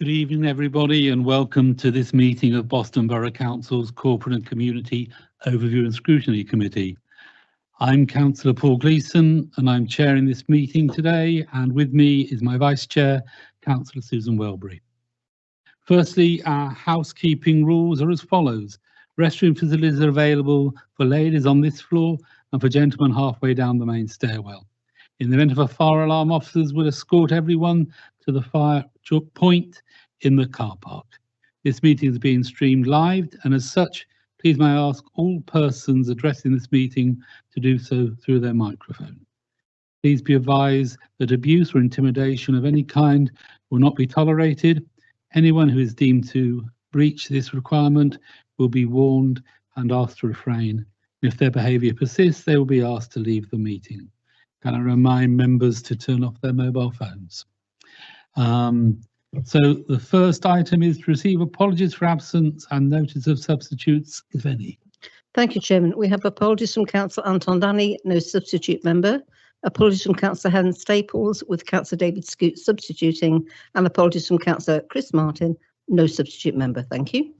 Good evening, everybody, and welcome to this meeting of Boston Borough Council's Corporate and Community Overview and Scrutiny Committee. I'm Councillor Paul Gleeson, and I'm chairing this meeting today, and with me is my Vice Chair, Councillor Susan Welbury. Firstly, our housekeeping rules are as follows. Restroom facilities are available for ladies on this floor and for gentlemen halfway down the main stairwell. In the event of a fire alarm, officers will escort everyone to the fire point in the car park. This meeting is being streamed live, and as such, please may I ask all persons addressing this meeting to do so through their microphone. Please be advised that abuse or intimidation of any kind will not be tolerated. Anyone who is deemed to breach this requirement will be warned and asked to refrain. If their behaviour persists, they will be asked to leave the meeting. Can I remind members to turn off their mobile phones? So the first item is to receive apologies for absence and notice of substitutes, if any. Thank you, Chairman. We have apologies from Councillor Anton Danny, no substitute member. Apologies from Councillor Helen Staples, with Councillor David Scoot substituting, and apologies from Councillor Chris Martin, no substitute member. Thank you.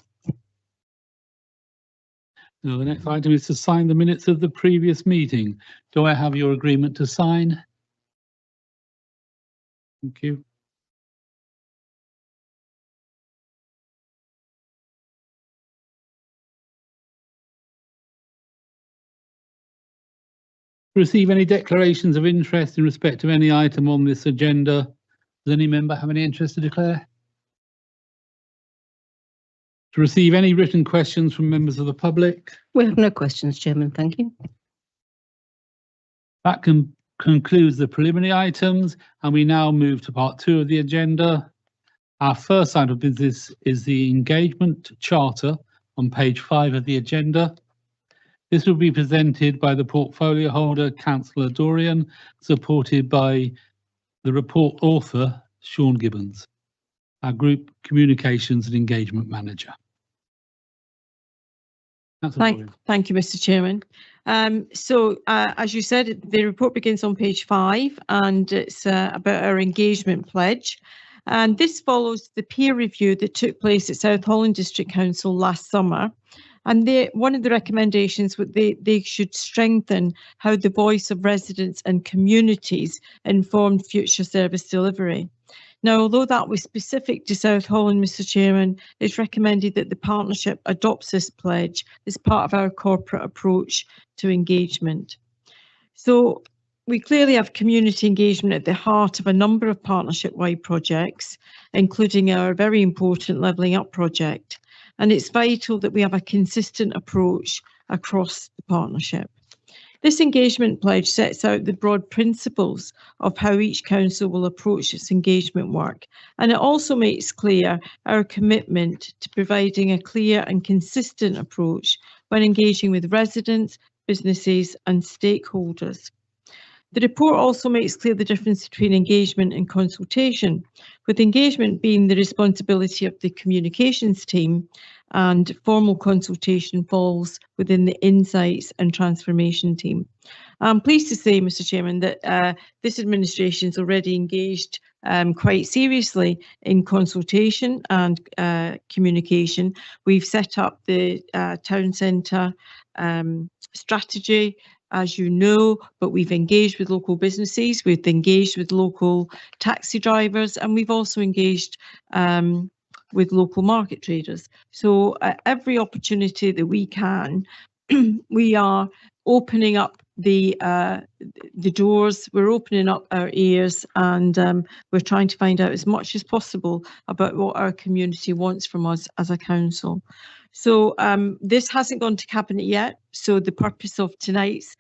Now, the next item is to sign the minutes of the previous meeting. Do I have your agreement to sign? Thank you. Receive any declarations of interest in respect of any item on this agenda? Does any member have any interest to declare? To receive any written questions from members of the public? We have no questions, Chairman. Thank you. That concludes the preliminary items, and we now move to part 2 of the agenda. Our first item of business is the engagement charter on page 5 of the agenda. This will be presented by the portfolio holder, Councillor Dorian, supported by the report author, Sean Gibbons, our Group Communications and Engagement Manager. Thank you, Mr. Chairman. As you said, the report begins on page 5, and it's about our engagement pledge. And this follows the peer review that took place at South Holland District Council last summer. And one of the recommendations was they should strengthen how the voice of residents and communities informed future service delivery. Now, although that was specific to South Holland, Mr. Chairman, it's recommended that the partnership adopts this pledge as part of our corporate approach to engagement. So we clearly have community engagement at the heart of a number of partnership-wide projects, including our very important Levelling Up project. And it's vital that we have a consistent approach across the partnership. This engagement pledge sets out the broad principles of how each council will approach its engagement work, and it also makes clear our commitment to providing a clear and consistent approach when engaging with residents, businesses and stakeholders. The report also makes clear the difference between engagement and consultation, with engagement being the responsibility of the communications team and formal consultation falls within the insights and transformation team. I'm pleased to say, Mr. Chairman, that this administration is already engaged quite seriously in consultation and communication. We've set up the town centre strategy, as you know, but we've engaged with local businesses, we've engaged with local taxi drivers, and we've also engaged with local market traders. So every opportunity that we can, we are opening up the doors, we're opening up our ears, and we're trying to find out as much as possible about what our community wants from us as a council. So this hasn't gone to Cabinet yet. So the purpose of tonight's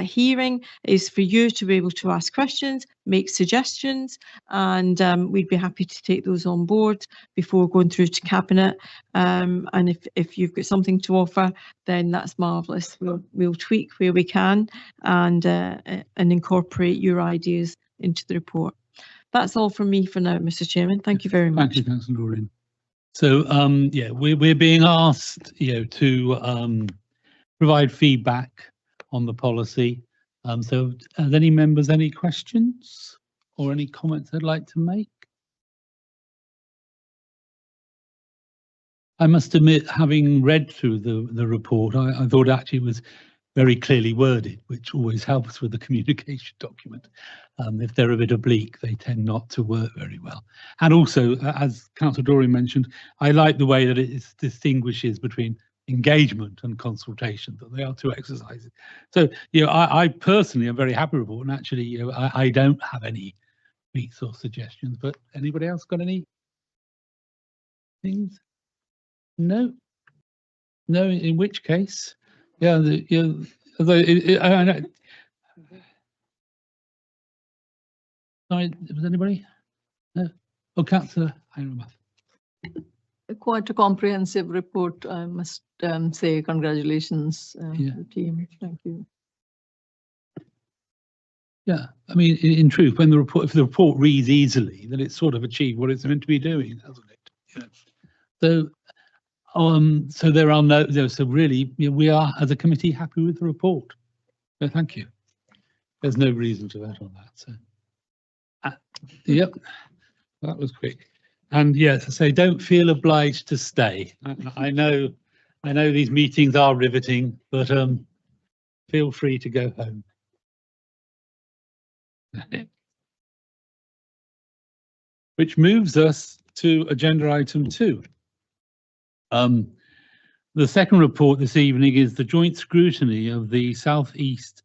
hearing is for you to be able to ask questions, make suggestions, and we'd be happy to take those on board before going through to Cabinet. And if you've got something to offer, then that's marvellous. We'll tweak where we can and incorporate your ideas into the report. That's all from me for now, Mr. Chairman. Thank you very much. Thank you, Councillor Dorian. So yeah, we're being asked, to provide feedback on the policy. So, has any members any questions or any comments they'd like to make? I must admit, having read through the report, I thought actually it was very clearly worded, which always helps with the communication document. If they're a bit oblique, they tend not to work very well. And also, as Councillor Doreen mentioned, I like the way that it distinguishes between engagement and consultation, that they are two exercises. So, you know, I personally am very happy with it, and actually, you know, I don't have any tweaks or suggestions, but anybody else got any things? No? No, in which case, yeah, sorry, was anybody? No? Oh, Councillor Heinrich. Quite a comprehensive report, I must say. Congratulations, Yeah. the team. Thank you. Yeah, I mean, in truth, when if the report reads easily, then it's sort of achieved what it's meant to be doing, hasn't it? You know? So there are so really, you know, we are as a committee happy with the report. So thank you. There's no reason to vote on that. So, yep, that was quick. And yes, I say, don't feel obliged to stay. I know these meetings are riveting, but feel free to go home. Which moves us to agenda item 2. The second report this evening is the joint scrutiny of the South East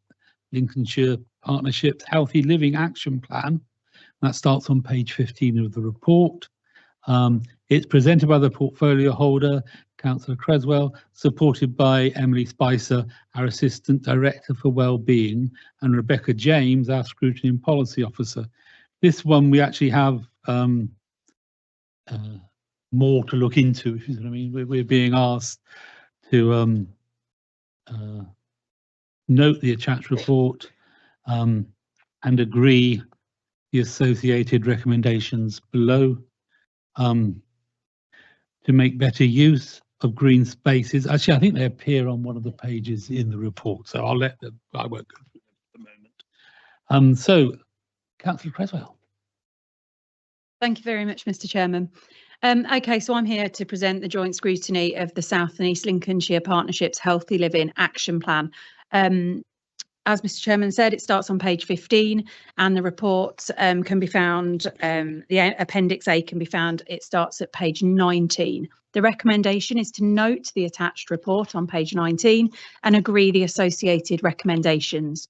Lincolnshire Partnership's Healthy Living Action Plan. That starts on page 15 of the report. It's presented by the portfolio holder, Councillor Creswell, supported by Emily Spicer, our Assistant Director for Wellbeing, and Rebecca James, our Scrutiny and Policy Officer. This one we actually have more to look into, if you know what I mean. We're being asked to note the attached report and agree the associated recommendations below to make better use of green spaces. Actually, I think they appear on one of the pages in the report, so I'll let them, I won't go through them at the moment. So, Councillor Creswell. Thank you very much, Mr. Chairman. Okay, so I'm here to present the joint scrutiny of the South and East Lincolnshire Partnership's Healthy Living Action Plan. As Mr. Chairman said, it starts on page 15 and the report can be found, the Appendix A can be found, it starts at page 19. The recommendation is to note the attached report on page 19 and agree the associated recommendations.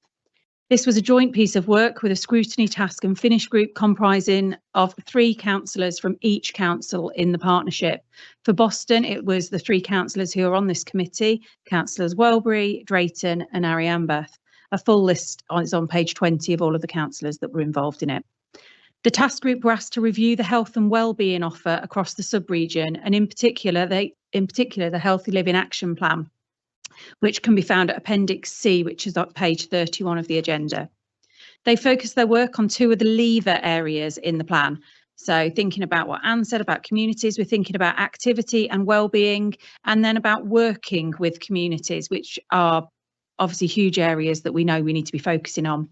This was a joint piece of work with a scrutiny task and finish group comprising of 3 councillors from each council in the partnership. For Boston, it was the 3 councillors who are on this committee, Councillors Welbury, Drayton and Ariambeth. A full list is on page 20 of all of the councillors that were involved in it. The task group were asked to review the health and wellbeing offer across the sub-region, and in particular the Healthy Living Action Plan, which can be found at Appendix C, which is on page 31 of the agenda. They focused their work on 2 of the lever areas in the plan. So thinking about what Anne said about communities, we're thinking about activity and wellbeing, and then about working with communities, which are obviously huge areas that we know we need to be focusing on.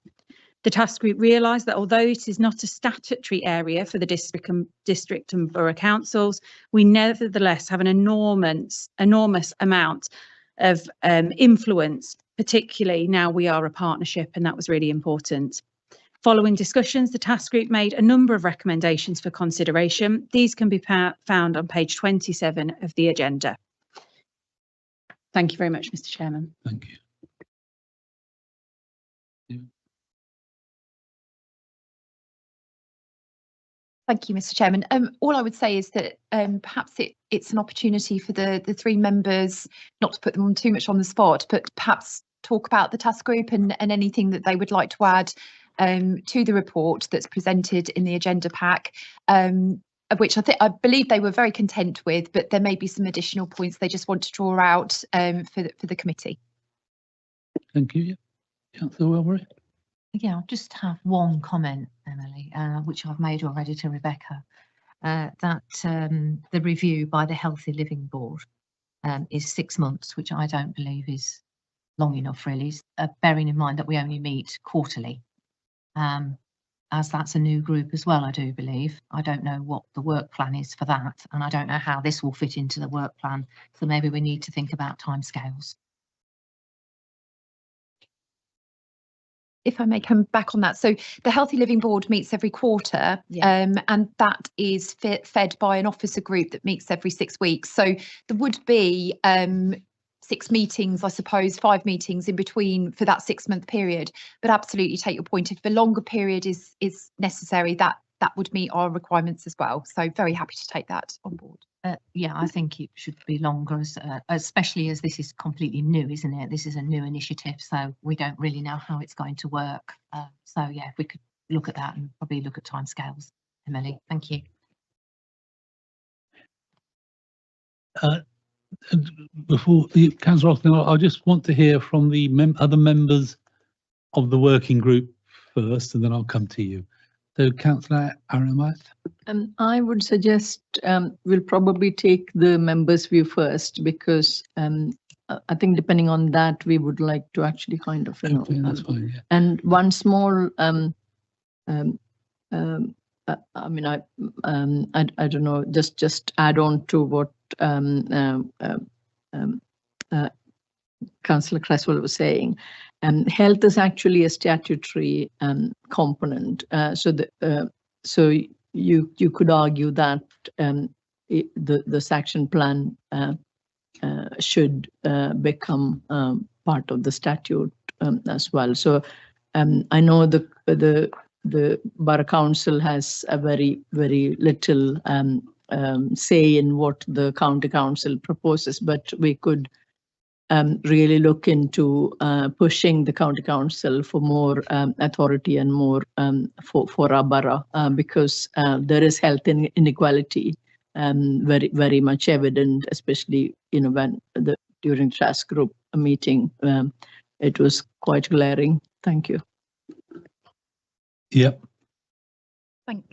The task group realised that although it is not a statutory area for the district and borough councils, we nevertheless have an enormous amount of influence, particularly now we are a partnership, and that was really important. Following discussions, the task group made a number of recommendations for consideration. These can be found on page 27 of the agenda. Thank you very much, Mr. Chairman. Thank you. Thank you, Mr. Chairman. All I would say is that perhaps it's an opportunity for the 3 members, not to put them on too much on the spot, but perhaps talk about the task group and anything that they would like to add to the report that's presented in the agenda pack, of which I believe they were very content with, but there may be some additional points they just want to draw out for the committee. Thank you. Councillor Welbury. Yeah, I'll just have one comment, Emily, which I've made already to Rebecca, that the review by the Healthy Living Board is 6 months, which I don't believe is long enough, really, bearing in mind that we only meet quarterly. as that's a new group as well, I do believe. I don't know what the work plan is for that, and I don't know how this will fit into the work plan. So maybe we need to think about timescales. If I may come back on that. So the Healthy Living Board meets every quarter, and that is fed by an officer group that meets every 6 weeks. So there would be 6 meetings, I suppose, 5 meetings in between for that 6-month period. But absolutely take your point. If a longer period is necessary, that would meet our requirements as well. So very happy to take that on board. Yeah, I think it should be longer, especially as this is completely new, isn't it? This is a new initiative, so we don't really know how it's going to work. So yeah, if we could look at that and probably look at timescales. Emily, thank you. Before Councillor Austin, I just want to hear from the other members of the working group first, and then I'll come to you. So, Councillor Aramat. I would suggest we'll probably take the members' view first, because I think depending on that, we would like to actually kind of, you know, That's fine, yeah. And one small, I mean, I don't know, just add on to what Councillor Cresswell was saying. Health is actually a statutory component. So you could argue that the action plan should become part of the statute as well. So I know the Borough Council has a very little say in what the County Council proposes, but we could really look into pushing the County Council for more authority and more for our borough, because there is health inequality very much evident, especially, you know, when during the task group meeting, it was quite glaring. Thank you. Yep.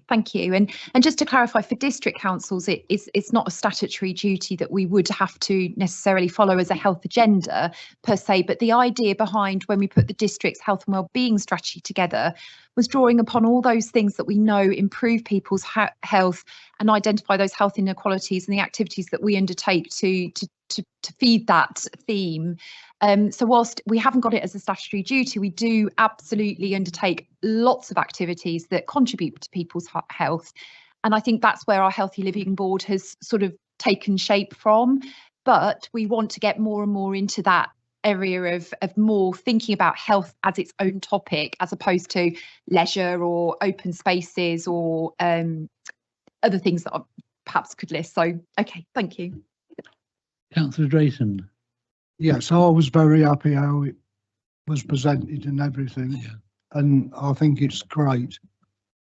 Thank you. And just to clarify, for district councils, it's not a statutory duty that we would have to necessarily follow as a health agenda per se, but the idea behind when we put the district's health and wellbeing strategy together was drawing upon all those things that we know improve people's health and identify those health inequalities and the activities that we undertake to feed that theme. So whilst we haven't got it as a statutory duty, we do absolutely undertake lots of activities that contribute to people's health. And I think that's where our Healthy Living Board has sort of taken shape from. But we want to get more and more into that area of more thinking about health as its own topic, as opposed to leisure or open spaces or other things that I perhaps could list. So, OK, thank you. Councillor Drayton. Yes, I was very happy how it was presented and everything. Yeah. And I think it's great,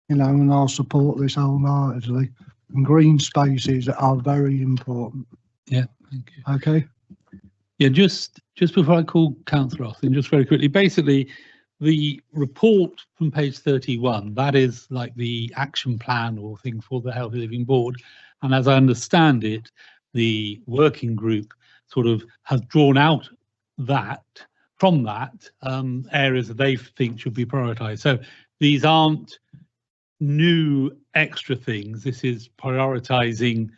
you know, and I'll support this wholeheartedly. And green spaces are very important. Yeah, thank you. Okay. Yeah, just before I call Councillor Austin, just very quickly, basically the report from page 31, that is like the action plan or thing for the Healthy Living Board. And as I understand it, the working group sort of has drawn out from that areas that they think should be prioritised. So these aren't new extra things. This is prioritising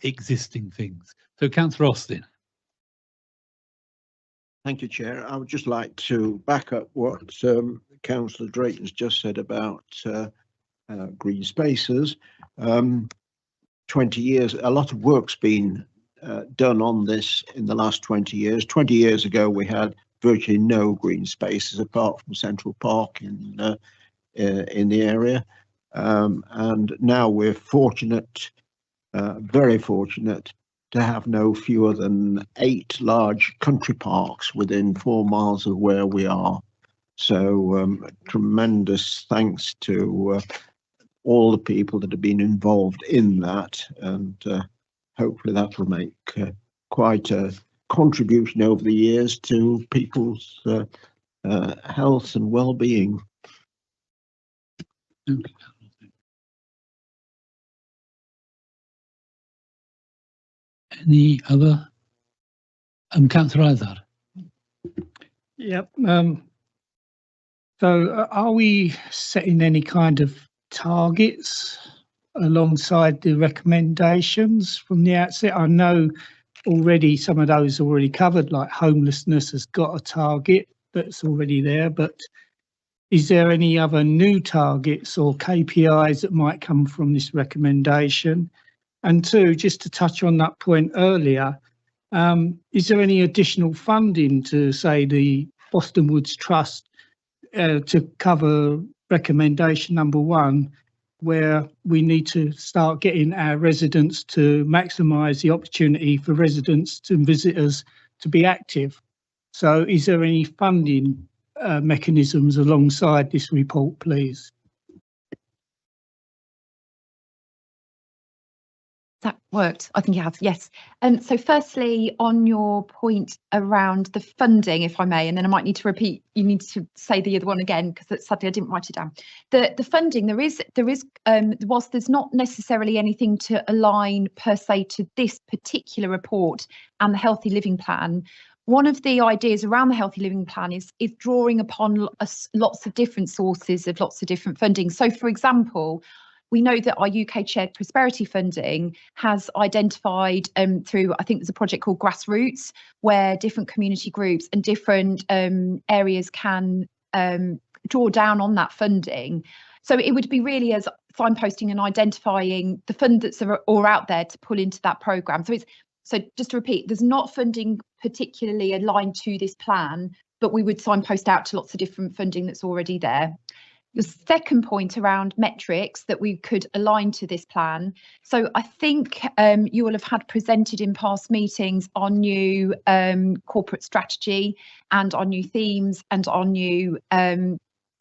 existing things. So Councillor Austin. Thank you, Chair. I would just like to back up what Councillor Drayton's just said about green spaces. 20 years, a lot of work's been done on this in the last 20 years. 20 years ago, we had virtually no green spaces apart from Central Park in the area. And now we're fortunate, very fortunate, to have no fewer than 8 large country parks within 4 miles of where we are. So tremendous thanks to all the people that have been involved in that, and hopefully that will make quite a contribution over the years to people's health and well-being. Any other? Councillor Izard. Yep. So are we setting any kind of targets alongside the recommendations from the outset? I know already some of those are already covered, like homelessness has got a target that's already there, but is there any other new targets or KPIs that might come from this recommendation? And two, just to touch on that point earlier, is there any additional funding to, say, the Boston Woods Trust to cover recommendation number 1, where we need to start getting our residents to maximise the opportunity for residents and visitors to be active? So is there any funding mechanisms alongside this report, please? That worked. I think it has, yes. So firstly, on your point around the funding, if I may, and then I might need to repeat, you need to say the other one again, because sadly I didn't write it down. The funding, there is whilst there's not necessarily anything to align per se to this particular report and the Healthy Living Plan, one of the ideas around the Healthy Living Plan is drawing upon lots of different sources of lots of different funding. So for example, we know that our UK Shared Prosperity Funding has identified through, I think there's a project called Grassroots, where different community groups and different areas can draw down on that funding. So it would be really as signposting and identifying the fund that's out there to pull into that programme. So just to repeat, there's not funding particularly aligned to this plan, but we would signpost out to lots of different funding that's already there. The second point around metrics that we could align to this plan. So I think you will have had presented in past meetings our new corporate strategy and our new themes and our new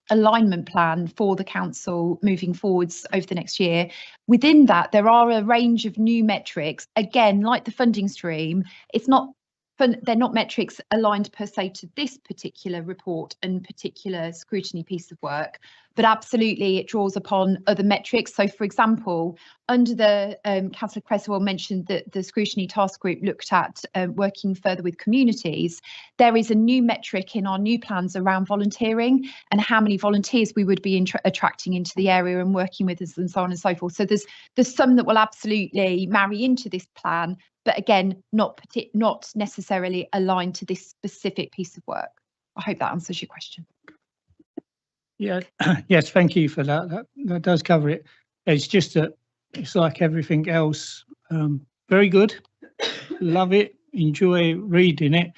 alignment plan for the council moving forwards over the next year. Within that, there are a range of new metrics. Again, like the funding stream, they're not metrics aligned per se to this particular report and particular scrutiny piece of work, but absolutely it draws upon other metrics. So for example, under the Councillor Creswell mentioned that the scrutiny task group looked at working further with communities. There is a new metric in our new plans around volunteering and how many volunteers we would be attracting into the area and working with us and so on and so forth. So there's some that will absolutely marry into this plan, but again, not necessarily aligned to this specific piece of work. I hope that answers your question. Yeah, yes, thank you for that. That does cover it. It's just that it's like everything else. Very good, love it, enjoy reading it,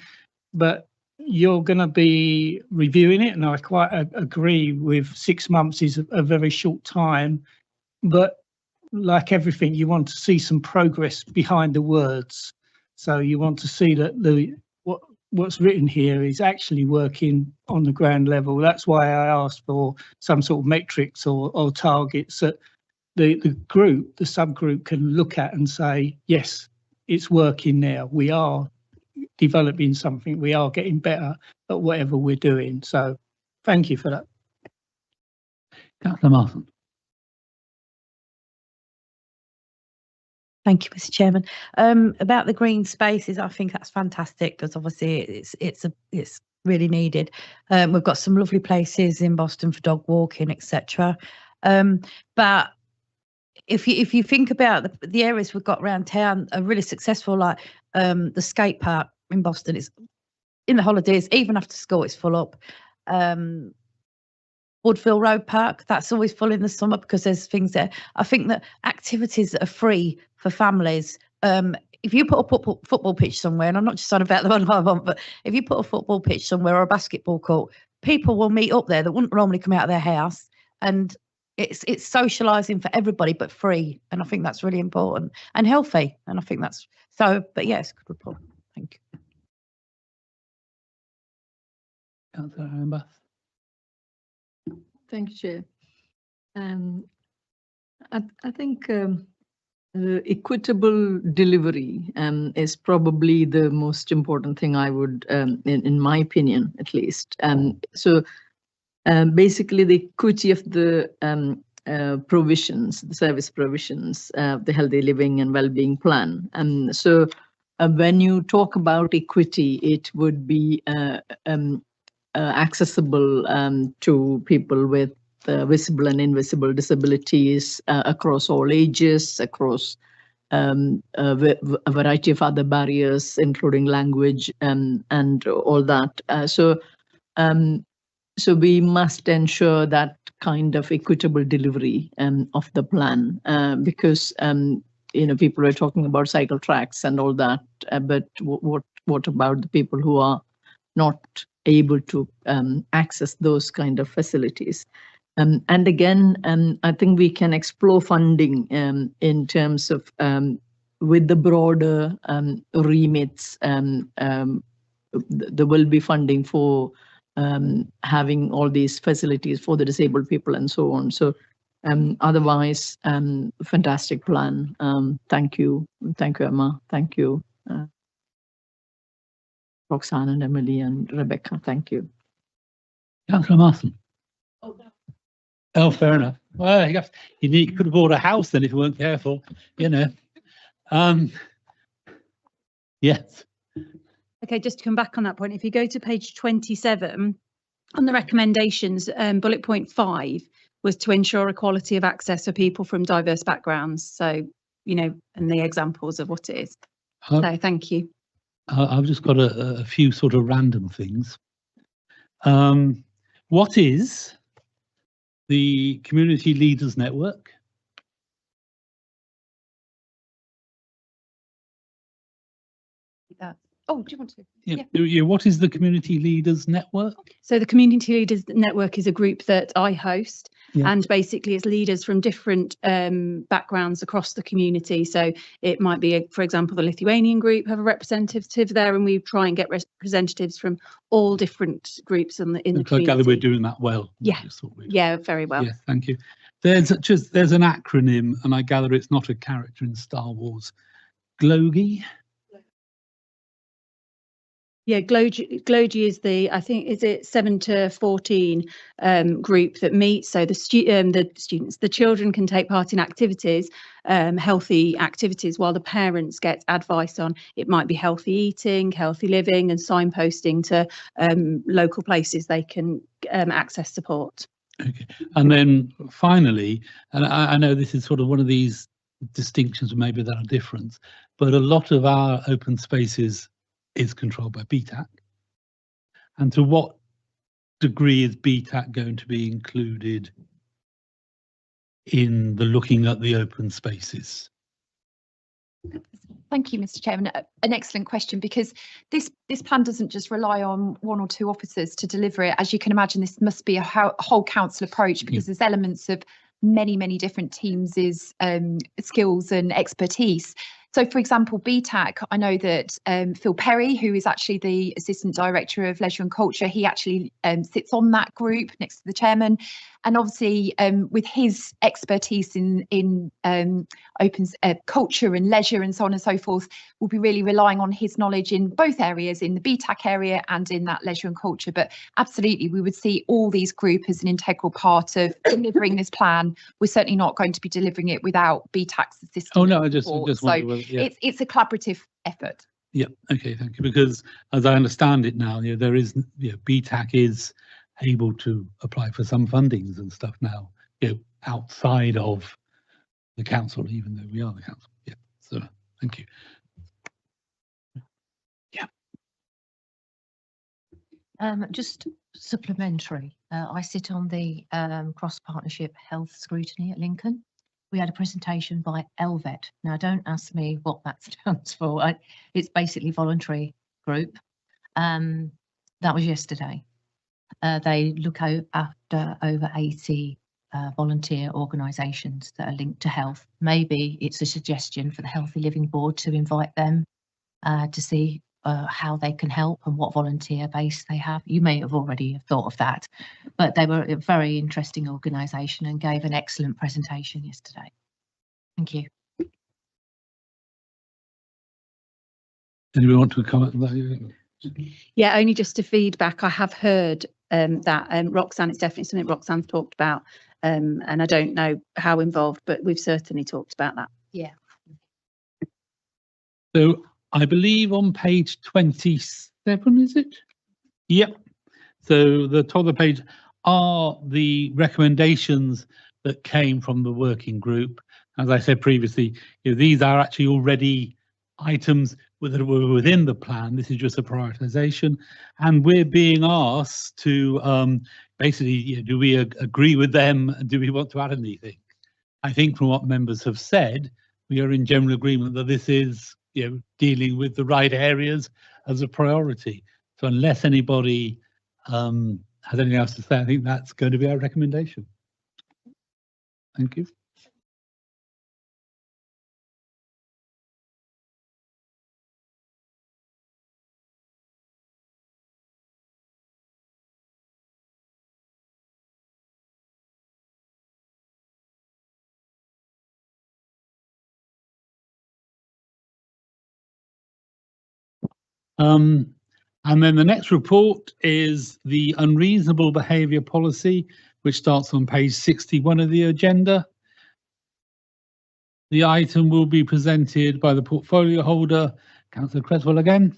but you're going to be reviewing it, and I quite agree with 6 months is a very short time, but like everything, you want to see some progress behind the words. So you want to see that what's written here is actually working on the ground level. That's why I asked for some sort of metrics or targets that the subgroup can look at and say, yes, it's working now. We are developing something. We are getting better at whatever we're doing. So thank you for that. Councillor Martin. Thank you, Mr. Chairman. About the green spaces, I think that's fantastic because obviously it's really needed. We've got some lovely places in Boston for dog walking, etc. But if you think about the areas we've got around town are really successful, like the skate park in Boston is in the holidays, even after school, it's full up. Woodville Road Park, that's always full in the summer because there's things there. I think that activities that are free for families, if you put a football pitch somewhere, and I'm not just on about the one I want, but if you put a football pitch somewhere or a basketball court, people will meet up there that wouldn't normally come out of their house, and it's socialising for everybody but free, and I think that's really important and healthy, and I think that's so. But yes, good report. Thank you. Councillor Aaron-Bath. Thank you, Chair. I think equitable delivery is probably the most important thing I would, in my opinion, at least. So basically the equity of the provisions, the service provisions, the healthy living and well-being plan. So when you talk about equity, it would be accessible to people with visible and invisible disabilities across all ages, across a variety of other barriers, including language and all that. So we must ensure that kind of equitable delivery of the plan, because people are talking about cycle tracks and all that, but what about the people who are not able to access those kind of facilities? And again, I think we can explore funding in terms of with the broader remits. There will be funding for having all these facilities for the disabled people and so on. So otherwise, fantastic plan. Thank you, Emma. Thank you, Roxanne and Emily and Rebecca. Thank you. Councillor Marston. Oh, fair enough. Well, you could have bought a house then if you weren't careful, Yes. Okay, just to come back on that point, if you go to page 27, on the recommendations, bullet point 5 was to ensure equality of access for people from diverse backgrounds. So, and the examples of what it is. So thank you. I've just got a few sort of random things. What is the Community Leaders Network? Oh, do you want to? Yeah. What is the Community Leaders Network? So the Community Leaders Network is a group that I host, Yeah. and basically it's leaders from different backgrounds across the community. So it might be, for example, the Lithuanian group have a representative there, and we try and get representatives from all different groups in the community. I gather we're doing that well. Yeah, yeah, very well. Yeah, thank you. There's an acronym, and I gather it's not a character in Star Wars. GLOGI? Yeah, GLOGI is the 7 to 14 group that meets. So the children can take part in activities, healthy activities, while the parents get advice on, it might be healthy eating, healthy living, and signposting to local places they can access support. Okay, and then finally, and I know this is sort of one of these distinctions maybe that are different, but a lot of our open spaces is controlled by BTAC. And to what degree is BTAC going to be included in the looking at the open spaces? Thank you, Mr. Chairman. An excellent question, because this plan doesn't just rely on 1 or 2 officers to deliver it. As you can imagine, this must be a whole council approach, because there's elements of many different teams' skills and expertise. So, for example, BTAC, I know that Phil Perry, who is actually the Assistant Director of Leisure and Culture, he actually sits on that group next to the chairman. And obviously, with his expertise in open culture and leisure and so on and so forth, we'll be really relying on his knowledge in both areas, in the BTAC area and in that leisure and culture. But absolutely, we would see all these groups as an integral part of delivering this plan. We're certainly not going to be delivering it without BTAC's assistance. Oh no, I just wondered whether, yeah. It's a collaborative effort. Yeah, okay, thank you. Because as I understand it now, there is, BTAC is able to apply for some fundings and stuff now, outside of the council, even though we are the council. Yeah, so thank you. Yeah. Just supplementary. I sit on the cross-partnership health scrutiny at Lincoln. We had a presentation by LVET. Now, don't ask me what that stands for. It's basically voluntary group. That was yesterday. They look after over 80 volunteer organisations that are linked to health. Maybe it's a suggestion for the Healthy Living Board to invite them to see how they can help and what volunteer base they have. You may have already thought of that, but they were a very interesting organisation and gave an excellent presentation yesterday. Thank you. Anyone want to comment on that? Yeah, only just to feedback, I have heard that Roxanne, it's definitely something Roxanne's talked about, and I don't know how involved, but we've certainly talked about that. Yeah. So I believe on page 27, is it? Yep. So the top of the page are the recommendations that came from the working group. As I said previously, these are actually already items that were within the plan. This is just a prioritization, and we're being asked to basically, do we agree with them? Do we want to add anything? I think from what members have said, we are in general agreement that this is, dealing with the right areas as a priority. So unless anybody has anything else to say, I think that's going to be our recommendation. Thank you. And then the next report is the unreasonable behaviour policy, which starts on page 61 of the agenda. The item will be presented by the portfolio holder, Councillor Creswell again,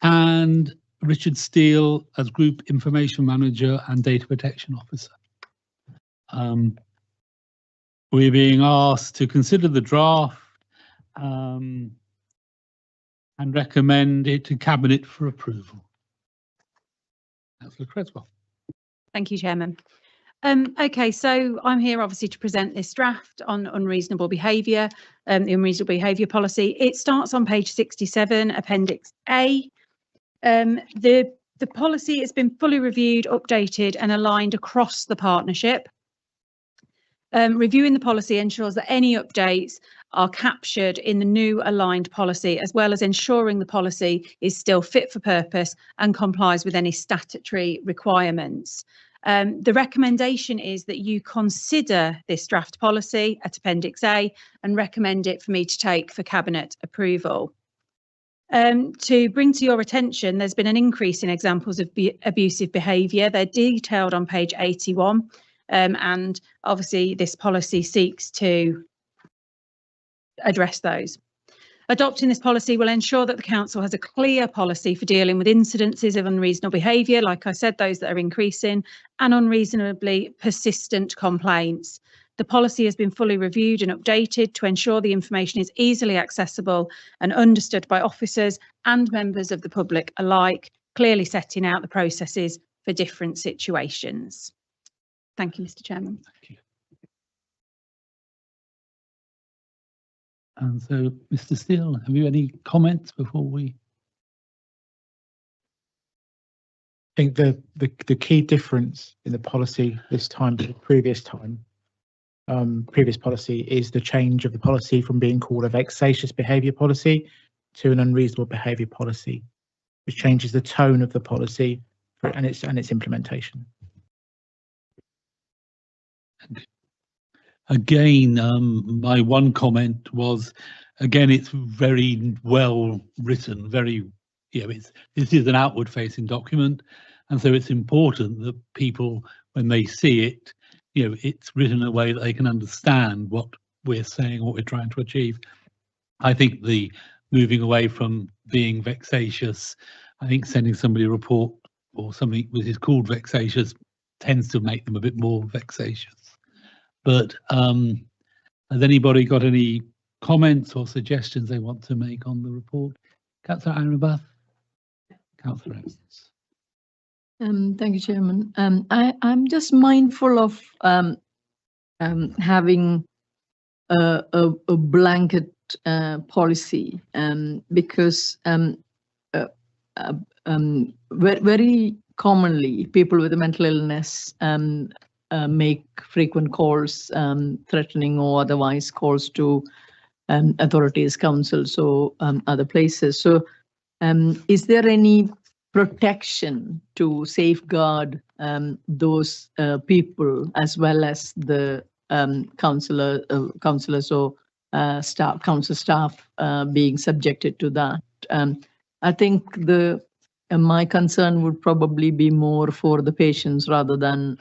and Richard Steele as Group Information Manager and Data Protection Officer. We're being asked to consider the draft and recommend it to Cabinet for approval. Councillor Creswell. Thank you, Chairman. Okay, so I'm here obviously to present this draft on unreasonable behaviour, the unreasonable behaviour policy. It starts on page 67, Appendix A. The policy has been fully reviewed, updated and aligned across the partnership. Reviewing the policy ensures that any updates are captured in the new aligned policy, as well as ensuring the policy is still fit for purpose and complies with any statutory requirements. The recommendation is that you consider this draft policy at Appendix A and recommend it for me to take for Cabinet approval. To bring to your attention, there's been an increase in examples of abusive behaviour. They're detailed on page 81. And obviously this policy seeks to address those. Adopting this policy will ensure that the council has a clear policy for dealing with incidences of unreasonable behaviour, like I said, those that are increasing, and unreasonably persistent complaints. The policy has been fully reviewed and updated to ensure the information is easily accessible and understood by officers and members of the public alike, clearly setting out the processes for different situations. Thank you, Mr. Chairman. Thank you. And so, Mr. Steele, have you any comments before we? I think the key difference in the policy this time to the previous time, previous policy, is the change of the policy from being called a vexatious behaviour policy to an unreasonable behaviour policy, which changes the tone of the policy and its implementation. Again, my one comment was, again, it's very well written, very, this is an outward facing document. And so it's important that people, when they see it, it's written in a way that they can understand what we're saying, what we're trying to achieve. I think the moving away from being vexatious, I think sending somebody a report or something which is called vexatious tends to make them a bit more vexatious. But has anybody got any comments or suggestions they want to make on the report? Councillor Ironbath? Councillor Evans. Thank you, Chairman. I'm just mindful of having a blanket policy because very commonly people with a mental illness make frequent calls, threatening or otherwise calls to authorities, councils or other places. So is there any protection to safeguard those people as well as the councillors or council staff being subjected to that? I think my concern would probably be more for the patients rather than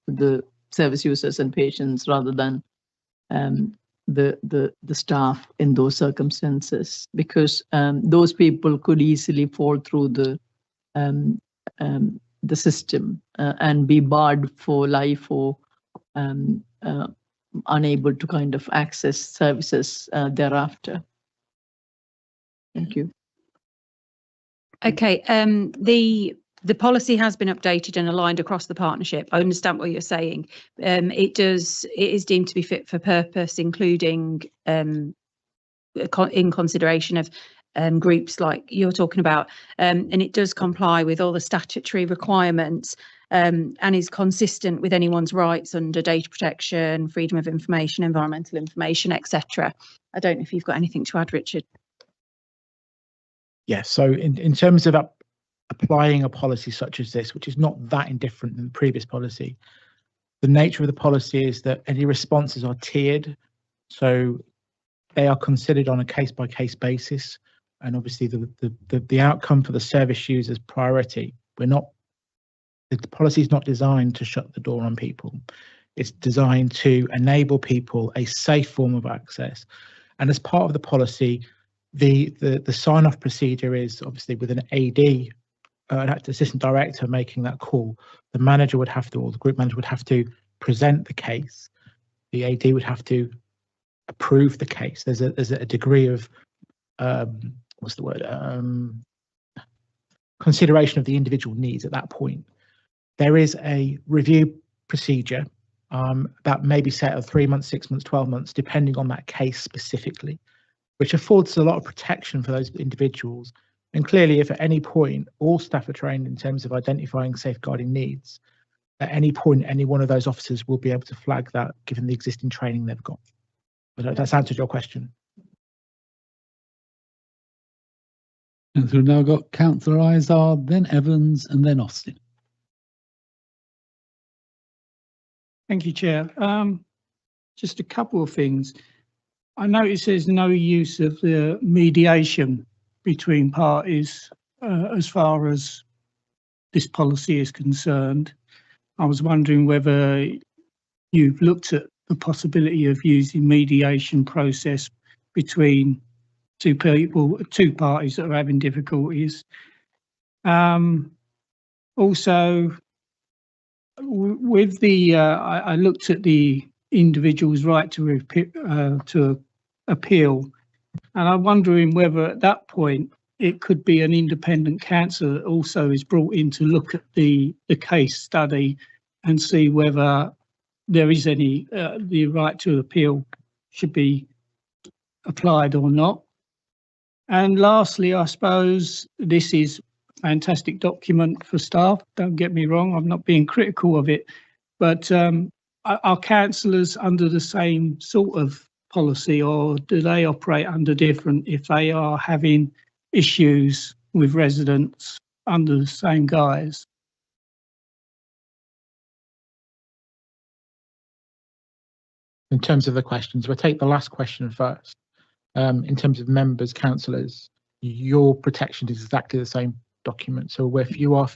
the service users and patients rather than the staff in those circumstances, because those people could easily fall through the the system and be barred for life or unable to kind of access services thereafter. Thank you. Okay, the policy has been updated and aligned across the partnership. I understand what you're saying. It is deemed to be fit for purpose, including in consideration of groups like you're talking about, and it does comply with all the statutory requirements and is consistent with anyone's rights under data protection, freedom of information, environmental information, etc. I don't know if you've got anything to add, Richard. Yes, so in terms of applying a policy such as this, which is not that indifferent than the previous policy, the nature of the policy is that any responses are tiered, so they are considered on a case-by-case basis, and obviously the outcome for the service user's priority. The policy is not designed to shut the door on people. It's designed to enable people a safe form of access, and as part of the policy, the sign-off procedure is obviously with an AD, an assistant director making that call. The manager would have to, or the group manager would have to present the case. The AD would have to approve the case. There's a degree of consideration of the individual needs at that point. There is a review procedure that may be set at 3 months, 6 months, 12 months, depending on that case specifically, which affords a lot of protection for those individuals. And clearly, if at any point all staff are trained in terms of identifying safeguarding needs, at any point any one of those officers will be able to flag that given the existing training they've got. But that's answered your question. And so we've now got Councillor Izard, then Evans, and then Austin. Thank you, Chair. Just a couple of things. I notice there's no use of the mediation between parties as far as this policy is concerned. I was wondering whether you've looked at the possibility of using mediation process between two parties that are having difficulties. Also, with the I looked at the individual's right to appeal, and I'm wondering whether at that point it could be an independent counsel that also is brought in to look at the case study and see whether there is any the right to appeal should be applied or not. And lastly, I suppose this is a fantastic document for staff. Don't get me wrong, I'm not being critical of it, but are councillors under the same sort of policy, or do they operate under different if they are having issues with residents under the same guise? In terms of the questions, we'll take the last question first. In terms of members, councillors, your protection is exactly the same document. So if you are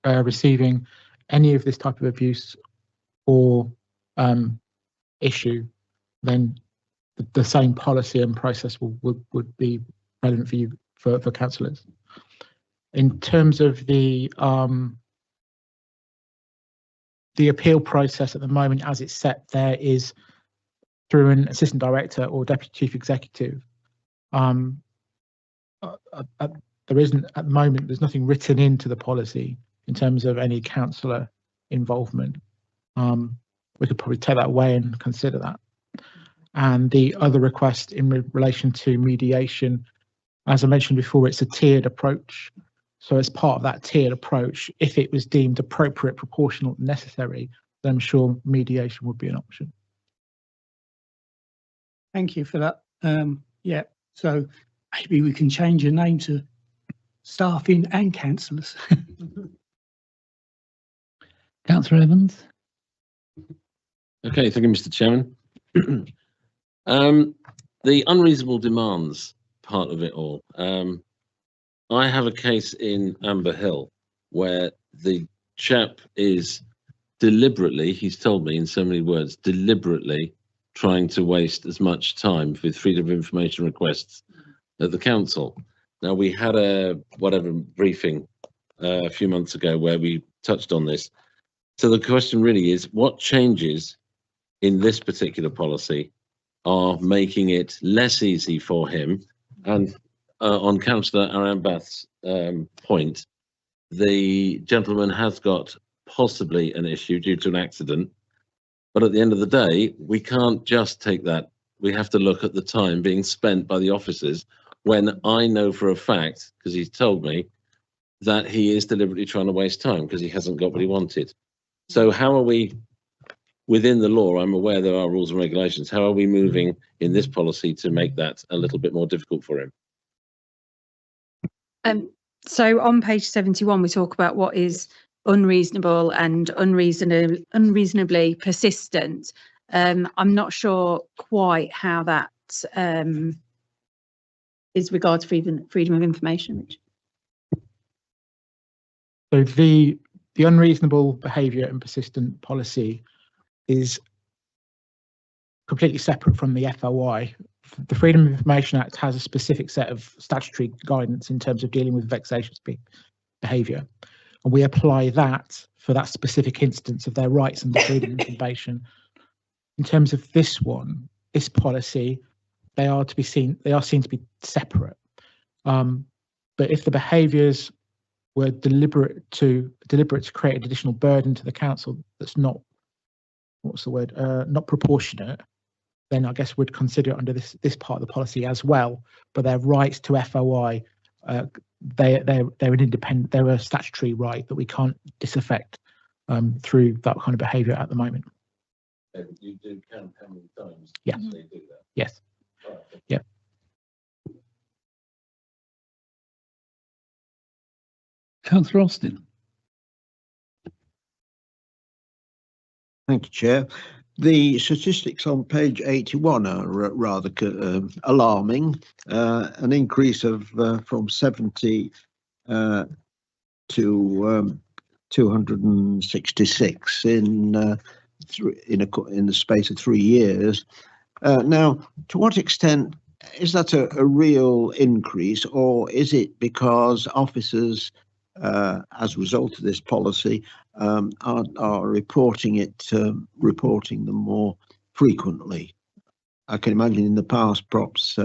receiving any of this type of abuse or issue, then the same policy and process would be relevant for you for councillors. In terms of the appeal process at the moment, as it's set, there is through an assistant director or deputy chief executive. There isn't at the moment. There's nothing written into the policy in terms of any councillor involvement. We could probably take that away and consider that. And the other request in relation to mediation, as I mentioned before, it's a tiered approach. So as part of that tiered approach, if it was deemed appropriate, proportional, necessary, then I'm sure mediation would be an option. Thank you for that. Yeah, so maybe we can change your name to staffing and councillors. Councillor Evans. Okay, thank you, Mr. Chairman. The unreasonable demands part of it all. I have a case in Amber Hill where the chap is deliberately, he's told me in so many words, deliberately trying to waste as much time with freedom of information requests at the council. Now, we had a briefing a few months ago where we touched on this. So the question really is, what changes in this particular policy are making it less easy for him? And on Councillor Arambath's point, the gentleman has got possibly an issue due to an accident, but at the end of the day, we can't just take that. We have to look at the time being spent by the officers, when I know for a fact, because he's told me, that he is deliberately trying to waste time because he hasn't got what he wanted. So how are we, within the law, I'm aware there are rules and regulations, how are we moving in this policy to make that a little bit more difficult for him? So on page 71, we talk about what is unreasonable and unreasonably persistent. I'm not sure quite how that is regards freedom of information. So the unreasonable behaviour and persistent policy is completely separate from the FOI. The Freedom of Information Act has a specific set of statutory guidance in terms of dealing with vexatious behaviour, and we apply that for that specific instance of their rights under freedom of information. In terms of this policy, they are seen to be separate. But if the behaviours were deliberate to create an additional burden to the council that's not, not proportionate, then I guess we'd consider it under this part of the policy as well. But their rights to FOI, they're an independent, they're a statutory right that we can't disaffect through that kind of behaviour at the moment. You do count how many times Yeah. they do that? Yes. Right. Yeah. Councillor Austin. Thank you, Chair. The statistics on page 81 are rather alarming. An increase of from 70 to 266 in the space of 3 years. Now, to what extent is that a real increase, or is it because officers, as a result of this policy, are reporting them more frequently? I can imagine in the past, perhaps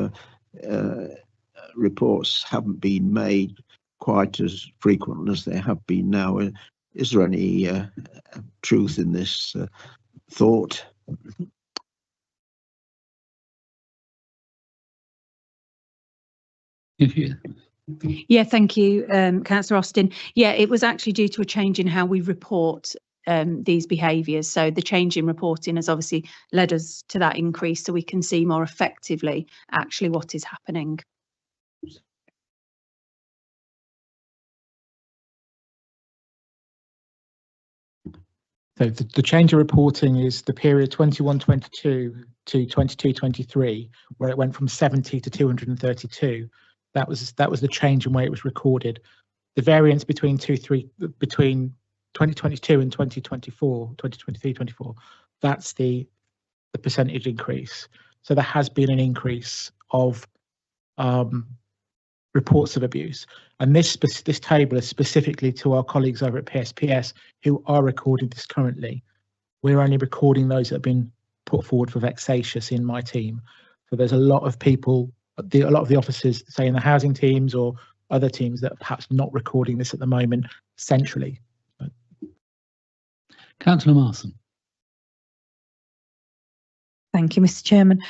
reports haven't been made quite as frequent as they have been now. Is there any truth in this thought? Yeah, thank you, Councillor Austin. Yeah, it was actually due to a change in how we report these behaviours. So the change in reporting has obviously led us to that increase, so we can see more effectively actually what is happening. So the change of reporting is the period 21-22 to 22-23, where it went from 70 to 232. That was the change in where it was recorded. The variance between 2022 and 2023-24, that's the percentage increase. So there has been an increase of reports of abuse, and this table is specifically to our colleagues over at PSPS who are recording this currently. We're only recording those that have been put forward for vexatious in my team. So there's a lot of people, a lot of the officers, say in the housing teams or other teams, that are perhaps not recording this at the moment centrally. Councillor Marson. Thank you, Mr. Chairman.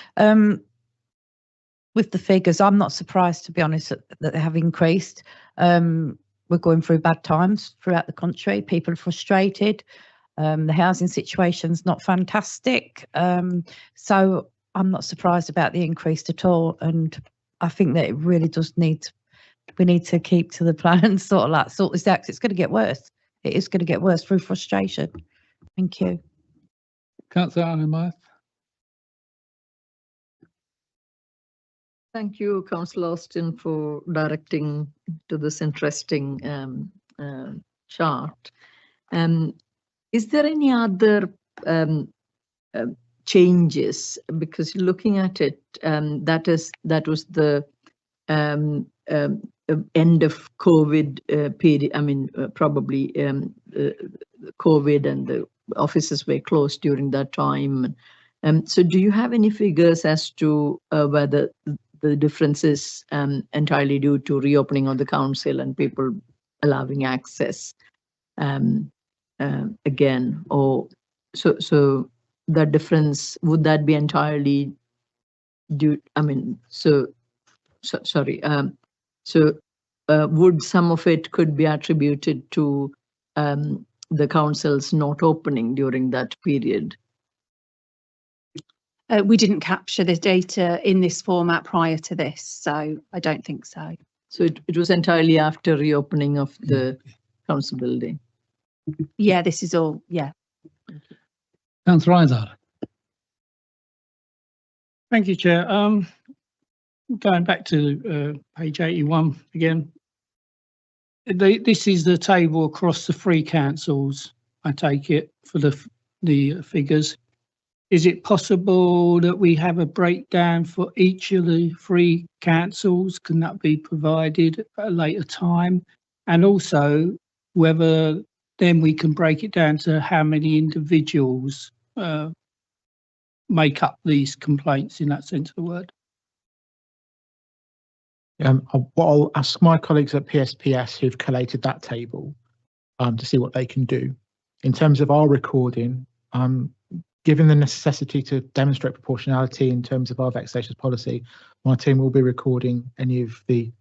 With the figures, I'm not surprised, to be honest, that they have increased. We're going through bad times throughout the country. People are frustrated. The housing situation's not fantastic. So I'm not surprised about the increase at all. And I think that it really does we need to keep to the plan and sort this out, 'cause it's going to get worse. It is going to get worse through frustration. Thank you. Councillor Arambath. Thank you, Councillor Austin, for directing to this interesting chart. Is there any other changes? Because looking at it, that was the end of COVID period. I mean, probably COVID and the offices were closed during that time. So do you have any figures as to whether the difference is entirely due to reopening of the council and people allowing access again, or so that difference, would that be entirely due? I mean, sorry. Would some of it could be attributed to the councils not opening during that period? We didn't capture the data in this format prior to this, so I don't think so. So it was entirely after reopening of the council building? Yeah, this is all, yeah. Councillor Izard. Thank you, Chair. Going back to page 81 again. This is the table across the three councils, I take it, for the figures. Is it possible that we have a breakdown for each of the three councils? Can that be provided at a later time? And also whether then we can break it down to how many individuals make up these complaints in that sense of the word? I'll ask my colleagues at PSPS who've collated that table to see what they can do. In terms of our recording, given the necessity to demonstrate proportionality in terms of our vexatious policy, my team will be recording any of the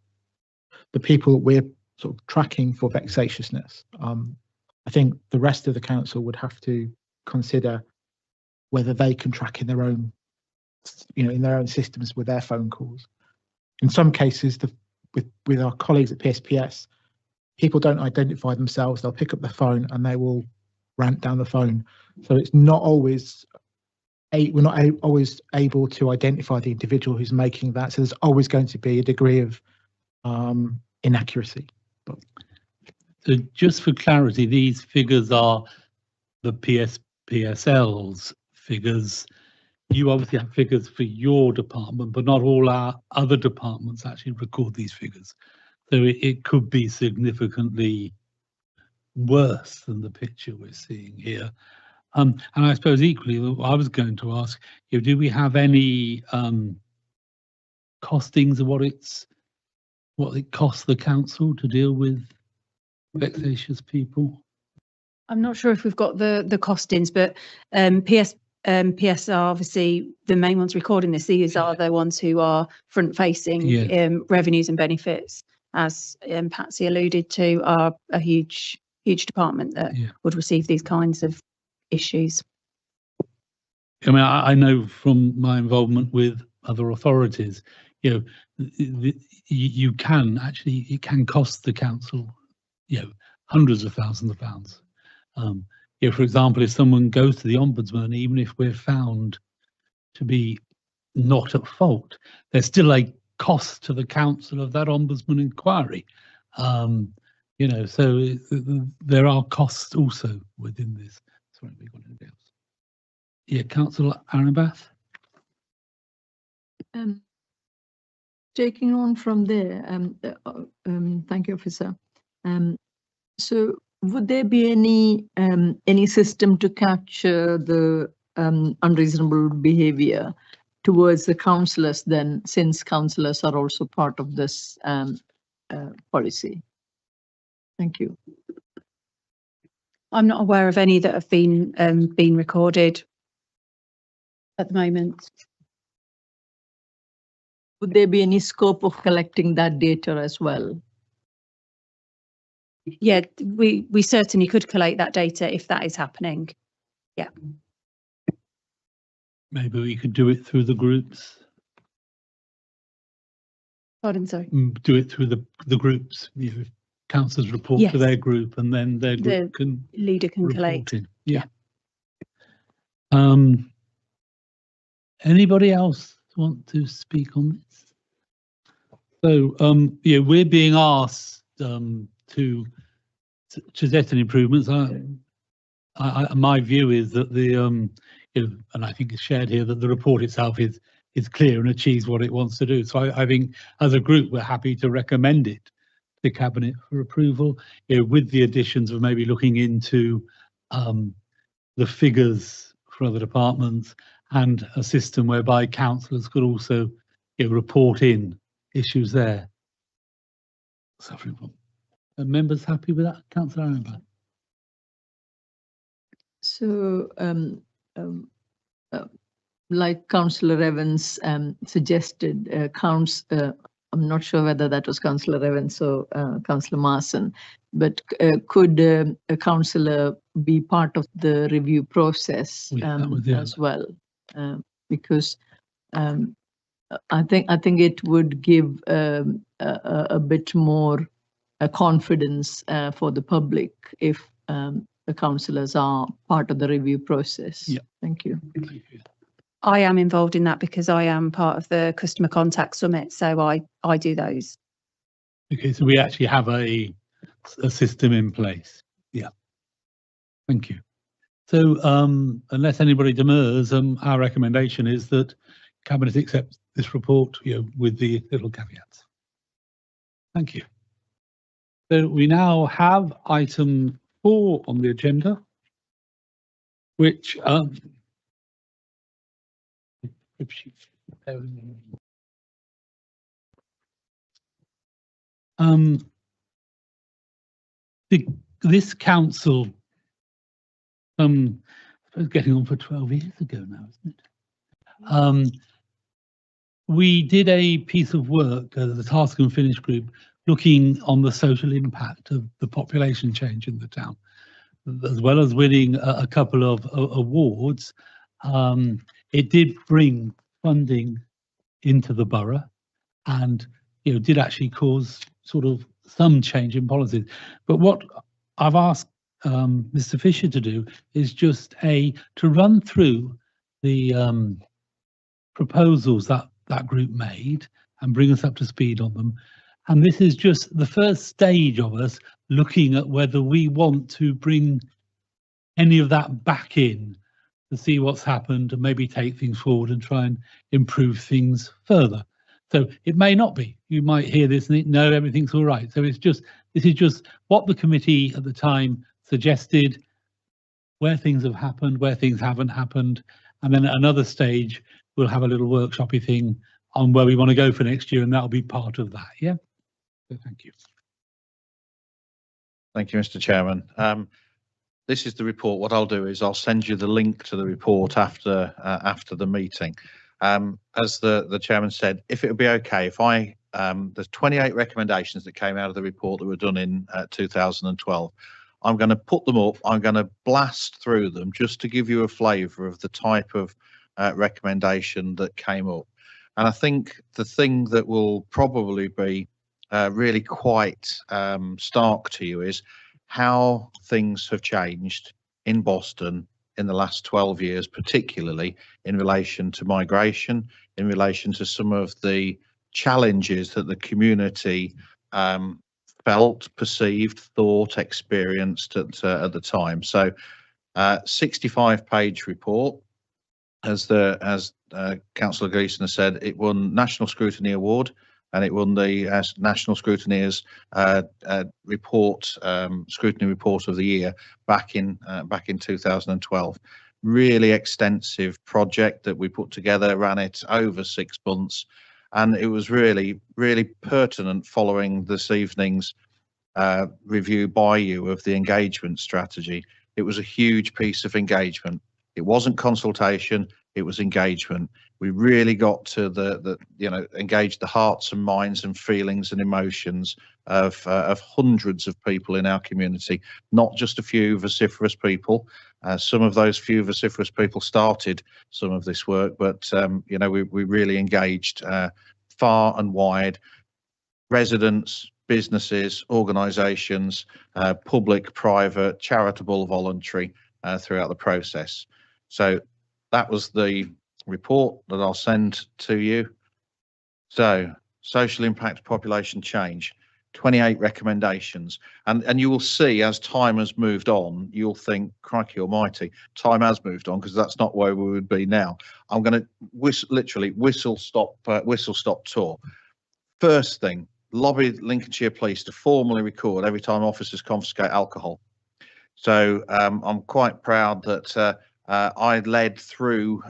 people that we're sort of tracking for vexatiousness. I think the rest of the council would have to consider whether they can track in their own, in their own systems with their phone calls. In some cases, with our colleagues at PSPS, people don't identify themselves. They'll pick up the phone and they will rant down the phone. So it's not always, we're not always able to identify the individual who's making that. So there's always going to be a degree of inaccuracy. So just for clarity, these figures are the PSPSL's figures. You obviously have figures for your department, but not all our other departments actually record these figures. So it could be significantly worse than the picture we're seeing here. And I suppose equally, I was going to ask, do we have any costings of what it costs the council to deal with vexatious people? I'm not sure if we've got the costings, but PS are obviously the main ones recording this. These are the ones who are front-facing. Revenues and benefits, as Patsy alluded to, are a huge department that would receive these kinds of issues. I mean, I know from my involvement with other authorities, you can actually, it can cost the council, hundreds of thousands of pounds. For example, if someone goes to the Ombudsman, even if we're found to be not at fault, there's still a cost to the council of that Ombudsman inquiry. So there are costs also within this. Sorry, we got anything else? Yeah, Councillor Arenbath. Taking on from there, thank you, Officer. So would there be any system to capture the unreasonable behavior towards the councillors then, since councillors are also part of this policy? Thank you. I'm not aware of any that have been recorded at the moment. Would there be any scope of collecting that data as well? Yeah, we certainly could collate that data if that is happening. Yeah. Maybe we could do it through the groups. Pardon, sorry. Do it through the groups. If councillors report to their group, and then their group leader can collate. Yeah. Anybody else want to speak on this? So we're being asked to suggest any improvements. My view is that and I think it's shared here, that the report itself is clear and achieves what it wants to do. So I think as a group we're happy to recommend it. the Cabinet for approval, with the additions of maybe looking into the figures for other departments and a system whereby councillors could also report in issues there. Suffering from. Are members happy with that, Councillor Amber? So, like Councillor Evans suggested, I'm not sure whether that was Councillor Evans or Councillor Marson, but could a councillor be part of the review process as well? Because I think it would give a bit more confidence for the public if the councillors are part of the review process. Yeah. Thank you. I am involved in that because I am part of the Customer Contact Summit, so I do those. Okay, so we actually have a system in place. Yeah. Thank you. So unless anybody demurs, our recommendation is that Cabinet accepts this report, with the little caveats. Thank you. So we now have item 4 on the agenda, which this council, getting on for 12 years ago now, isn't it? We did a piece of work, the Task and Finish group, looking on the social impact of the population change in the town, as well as winning a couple of awards. It did bring funding into the borough, and did actually cause sort of some change in policies. But what I've asked Mr. Fisher to do is just to run through the proposals that group made and bring us up to speed on them. And this is just the first stage of us looking at whether we want to bring any of that back in to see what's happened and maybe take things forward and try and improve things further. So it may not be. You might hear this and think, no, everything's all right. So this is just what the committee at the time suggested, where things have happened, where things haven't happened, and then at another stage we'll have a little workshopy thing on where we want to go for next year, and that'll be part of that. Yeah. So thank you. Thank you, Mr. Chairman. This is the report. What I'll do is I'll send you the link to the report after the meeting. As the chairman said, if it would be okay, if there's 28 recommendations that came out of the report that were done in 2012. I'm going to put them up. I'm going to blast through them just to give you a flavour of the type of recommendation that came up. And I think the thing that will probably be really quite stark to you is how things have changed in Boston in the last 12 years, particularly in relation to migration, in relation to some of the challenges that the community felt, perceived, thought, experienced at the time. So 65-page report. As Councillor Gleeson said, it won National Scrutiny Award, and it won the National Scrutineers Scrutiny Report of the Year back in 2012. Really extensive project that we put together, ran it over 6 months, and it was really pertinent following this evening's review by you of the engagement strategy. It was a huge piece of engagement. It wasn't consultation, it was engagement. We really got to engage the hearts and minds and feelings and emotions of hundreds of people in our community, not just a few vociferous people. Some of those few vociferous people started some of this work, but we really engaged far and wide, residents, businesses, organisations, public, private, charitable, voluntary, throughout the process. So that was the report that I'll send to you. So social impact, population change, 28 recommendations, and you will see as time has moved on, you'll think, crikey almighty, time has moved on, because that's not where we would be now. I'm going to literally whistle stop tour. First thing, lobbied Lincolnshire Police to formally record every time officers confiscate alcohol. So I'm quite proud that I led through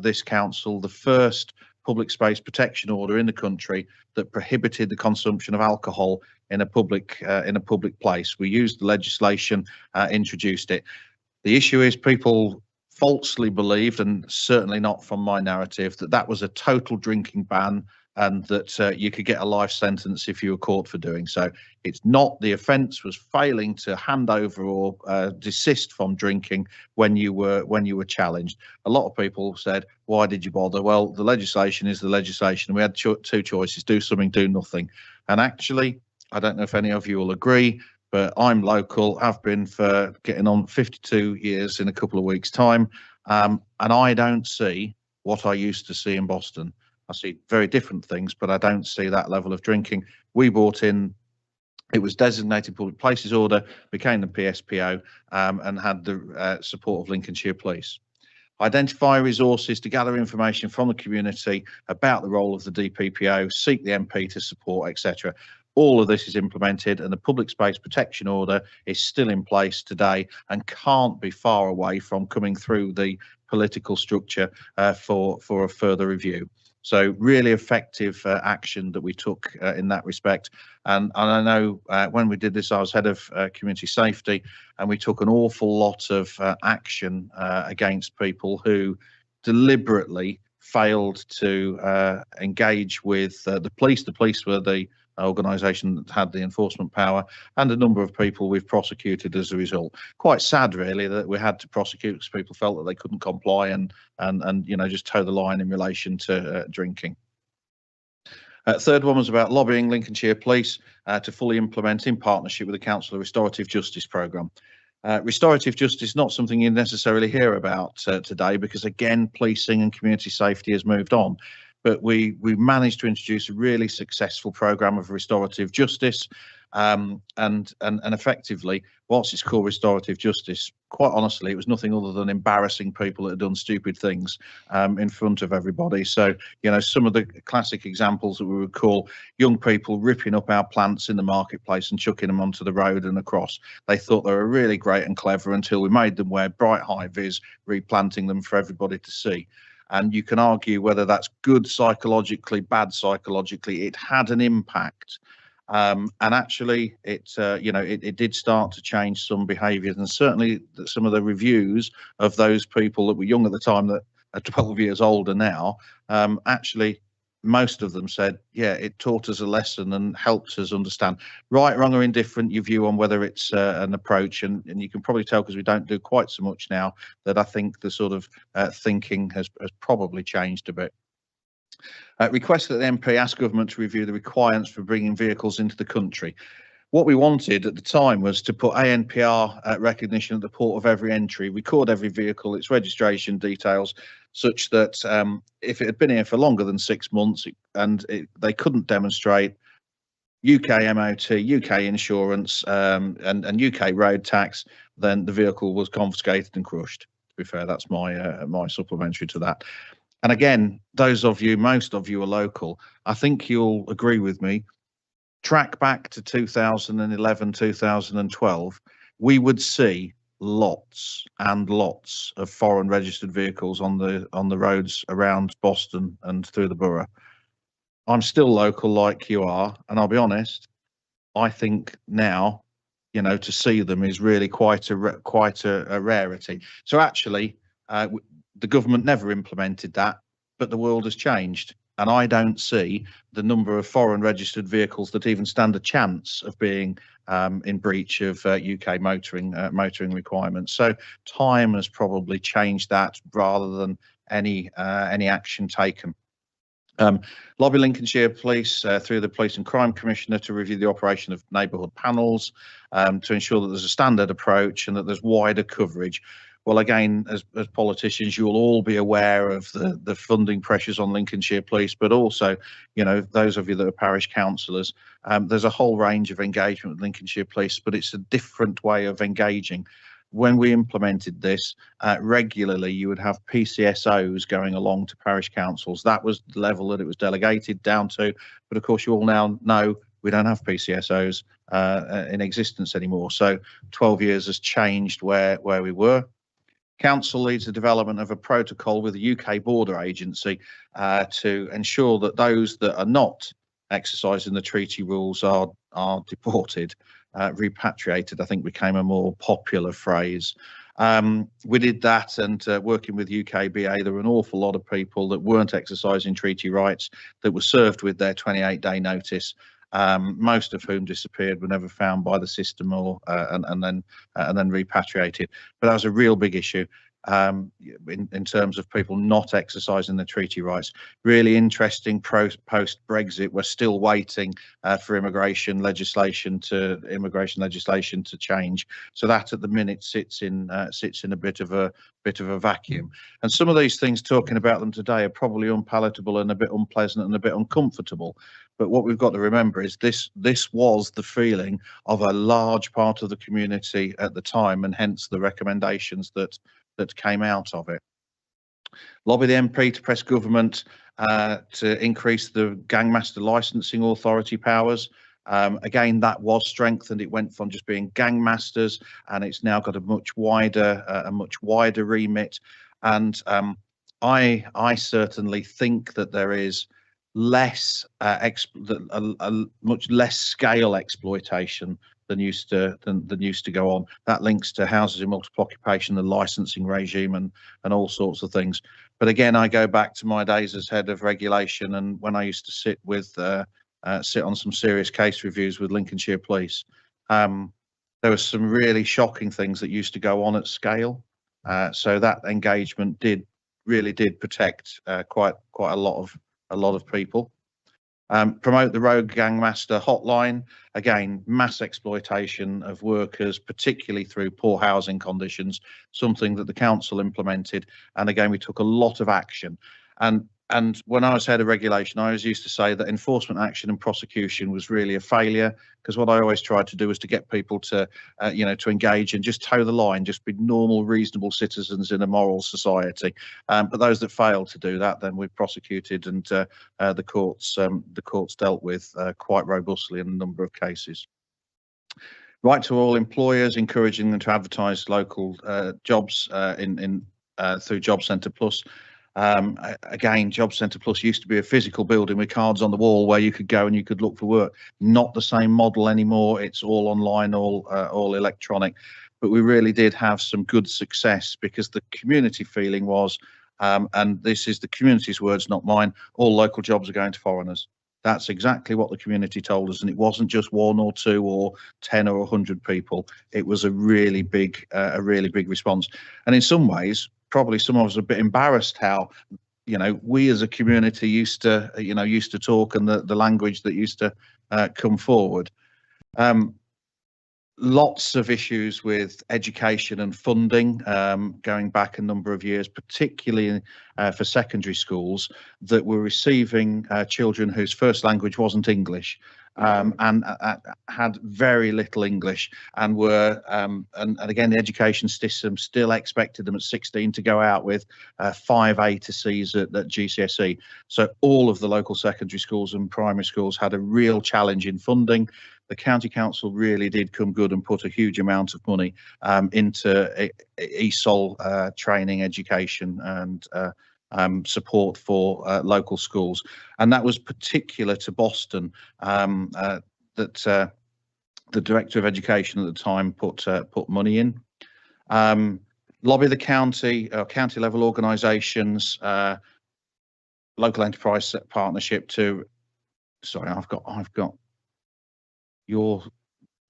this council the first public space protection order in the country that prohibited the consumption of alcohol in a public place. We used the legislation, introduced it. The issue is people falsely believed, and certainly not from my narrative, that that was a total drinking ban and that you could get a life sentence if you were caught for doing so. It's not. The offence was failing to hand over or desist from drinking when you were challenged. A lot of people said, "Why did you bother?" Well, the legislation is the legislation. We had two choices: do something, do nothing. And actually, I don't know if any of you will agree, but I'm local. I've been for getting on 52 years in a couple of weeks' time, and I don't see what I used to see in Boston. I see very different things, but I don't see that level of drinking. We brought in, it was designated public places order, became the PSPO, and had the support of Lincolnshire Police. Identify resources to gather information from the community about the role of the DPPO, seek the MP to support, etc. All of this is implemented, and the public space protection order is still in place today and can't be far away from coming through the political structure for a further review. So really effective action that we took in that respect. And I know when we did this, I was head of community safety, and we took an awful lot of action against people who deliberately failed to engage with the police. The police were the organisation that had the enforcement power, and a number of people we've prosecuted as a result. Quite sad, really, that we had to prosecute because people felt that they couldn't comply and you know, just toe the line in relation to drinking. Third one was about lobbying Lincolnshire Police to fully implement, in partnership with the Council, a restorative justice programme. Restorative justice is not something you necessarily hear about today, because again, policing and community safety has moved on. But we managed to introduce a really successful programme of restorative justice, and effectively, whilst it's called restorative justice, quite honestly, it was nothing other than embarrassing people that had done stupid things in front of everybody. So, you know, some of the classic examples that we would call young people ripping up our plants in the marketplace and chucking them onto the road and across. They thought they were really great and clever until we made them wear bright high-vis, replanting them for everybody to see. And you can argue whether that's good psychologically, bad psychologically. It had an impact, and actually, you know, it did start to change some behaviours, and certainly some of the reviews of those people that were young at the time that are 12 years older now. Actually, most of them said, yeah, it taught us a lesson and helped us understand. Right, wrong, or indifferent, your view on whether it's an approach, and you can probably tell, because we don't do quite so much now, that I think the sort of thinking has probably changed a bit. Request that the MP ask government to review the requirements for bringing vehicles into the country. What we wanted at the time was to put ANPR recognition at the port of every entry, record every vehicle, its registration details, such that if it had been here for longer than 6 months they couldn't demonstrate UK MOT, UK insurance, and UK road tax, then the vehicle was confiscated and crushed. To be fair, that's my supplementary to that. And again, those of you, most of you are local. I think you'll agree with me. Track back to 2011, 2012, we would see lots and lots of foreign registered vehicles on the roads around Boston and through the borough. I'm still local like you are, and I'll be honest, I think now, you know, to see them is really quite a rarity. So actually, the government never implemented that, but the world has changed. And I don't see the number of foreign registered vehicles that even stand a chance of being in breach of UK motoring requirements. So time has probably changed that rather than any action taken. Lobby Lincolnshire Police through the Police and Crime Commissioner to review the operation of neighbourhood panels to ensure that there's a standard approach and that there's wider coverage. Well, again, as politicians, you'll all be aware of the funding pressures on Lincolnshire Police, but also, you know, those of you that are parish councillors, there's a whole range of engagement with Lincolnshire Police, but it's a different way of engaging. When we implemented this, regularly you would have PCSOs going along to parish councils. That was the level that it was delegated down to. But of course, you all now know we don't have PCSOs in existence anymore. So 12 years has changed where we were. Council leads the development of a protocol with the UK Border Agency to ensure that those that are not exercising the treaty rules are deported. Repatriated, I think, became a more popular phrase. We did that, and working with UKBA, there were an awful lot of people that weren't exercising treaty rights that were served with their 28-day notice. Most of whom disappeared, were never found by the system, or and then repatriated. But that was a real big issue in terms of people not exercising the treaty rights. Really interesting. Post Brexit, we're still waiting for immigration legislation to change. So that at the minute sits in a bit of a vacuum. And some of these things, talking about them today, are probably unpalatable and a bit unpleasant and a bit uncomfortable. But what we've got to remember is this was the feeling of a large part of the community at the time, and hence the recommendations that came out of it. Lobby the MP to press government to increase the gangmaster licensing authority powers. Again, that was strengthened. It went from just being gangmasters, and it's now got a much wider remit. And I certainly think that there is less much less scale exploitation than used to go on. That links to houses in multiple occupation, the licensing regime, and all sorts of things. But again, I go back to my days as head of regulation, and when I used to sit on some serious case reviews with Lincolnshire Police, there were some really shocking things that used to go on at scale. So that engagement really did protect quite a lot of people. Promote the rogue gangmaster hotline. Again, mass exploitation of workers, particularly through poor housing conditions, something that the council implemented. And again, we took a lot of action. And when I was head of regulation, I always used to say that enforcement action and prosecution was really a failure, because what I always tried to do was to get people to, to engage and just toe the line, just be normal, reasonable citizens in a moral society. But those that failed to do that, then we prosecuted, and the courts dealt with quite robustly in a number of cases. Right to all employers, encouraging them to advertise local jobs through Job Centre Plus. Again, Job Centre Plus used to be a physical building with cards on the wall where you could go and you could look for work. Not the same model anymore. It's all online, all electronic. But we really did have some good success, because the community feeling was, and this is the community's words, not mine, all local jobs are going to foreigners. That's exactly what the community told us, and it wasn't just 1 or 2 or 10 or 100 people. It was a really big response, and in some ways, probably some of us are a bit embarrassed how, we as a community used to talk, and the language that used to come forward. Lots of issues with education and funding going back a number of years, particularly for secondary schools that were receiving children whose first language wasn't English, and had very little English, and were and again, the education system still expected them at 16 to go out with 5 A to C's at GCSE. So all of the local secondary schools and primary schools had a real challenge in funding. The county council really did come good and put a huge amount of money into ESOL training, education, and support for local schools, and that was particular to Boston. That the director of education at the time put money in. Lobby the county level organisations, local enterprise partnership to. Sorry, I've got.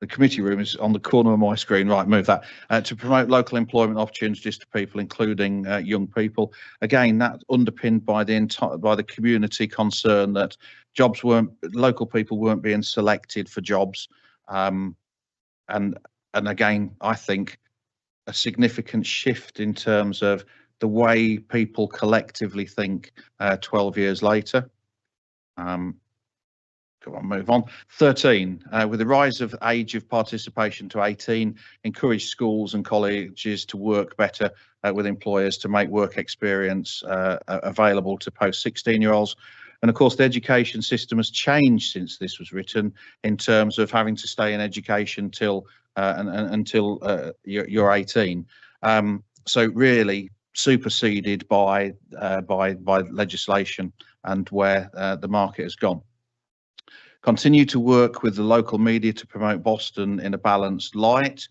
The committee room is on the corner of my screen. Right, move that. To promote local employment opportunities to people, including young people. Again, that underpinned by the community concern that local people weren't being selected for jobs, and again, I think a significant shift in terms of the way people collectively think 12 years later. Come on, move on. 13, with the rise of age of participation to 18, encourage schools and colleges to work better with employers to make work experience available to post 16-year-olds. And of course, the education system has changed since this was written in terms of having to stay in education till until you're 18. So really superseded by legislation and where the market has gone. Continue to work with the local media to promote Boston in a balanced light.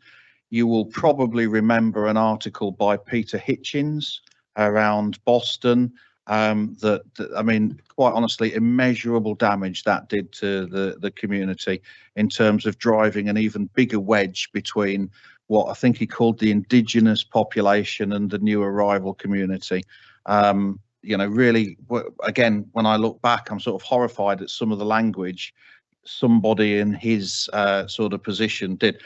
You will probably remember an article by Peter Hitchens around Boston that I mean, quite honestly, immeasurable damage that did to the community in terms of driving an even bigger wedge between what I think he called the indigenous population and the new arrival community. You know, really, again, when I look back, I'm sort of horrified at some of the language somebody in his sort of position did.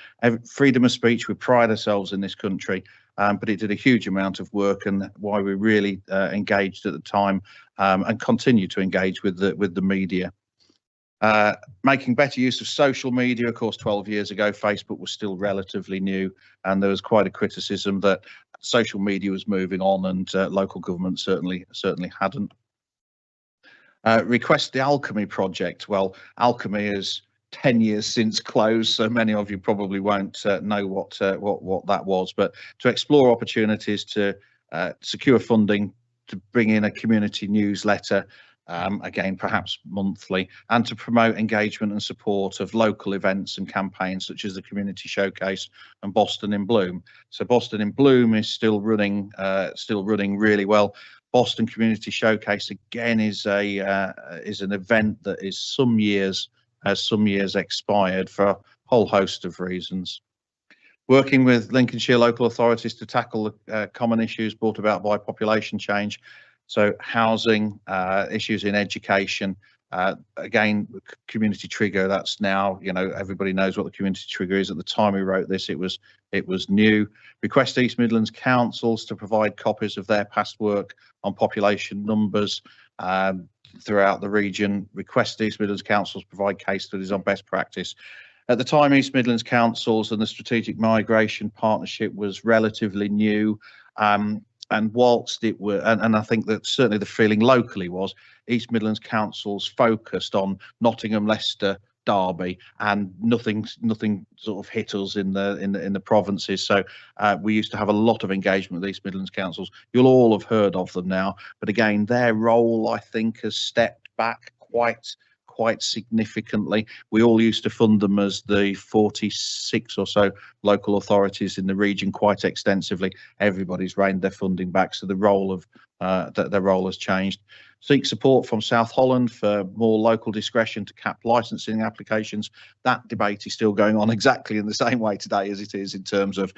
Freedom of speech, we pride ourselves in this country, but it did a huge amount of work, and why we really engaged at the time and continue to engage with the media. Making better use of social media. Of course, 12 years ago, Facebook was still relatively new, and there was quite a criticism that social media was moving on, and local government certainly hadn't. Request the Alchemy project. Well, Alchemy is 10 years since closed, so many of you probably won't know what that was. But to explore opportunities to secure funding to bring in a community newsletter, again perhaps monthly, and to promote engagement and support of local events and campaigns such as the Community Showcase and Boston in Bloom. So Boston in Bloom is still running really well. Boston Community Showcase again is an event that is some years expired for a whole host of reasons. Working with Lincolnshire local authorities to tackle the common issues brought about by population change. So housing, issues in education, again, community trigger, that's now, you know, everybody knows what the community trigger is. At the time we wrote this, it was new. Request East Midlands councils to provide copies of their past work on population numbers throughout the region. Request East Midlands councils provide case studies on best practice. At the time, East Midlands councils and the Strategic Migration Partnership was relatively new. And whilst it were, and I think that certainly the feeling locally was East Midlands councils focused on Nottingham, Leicester, Derby, and nothing sort of hit us in the provinces. So we used to have a lot of engagement with East Midlands councils. You'll all have heard of them now, but again, their role I think has stepped back quite significantly. We all used to fund them as the 46 or so local authorities in the region quite extensively. Everybody's reined their funding back, so the role of their role has changed. Seek support from South Holland for more local discretion to cap licensing applications. That debate is still going on exactly in the same way today as it is in terms of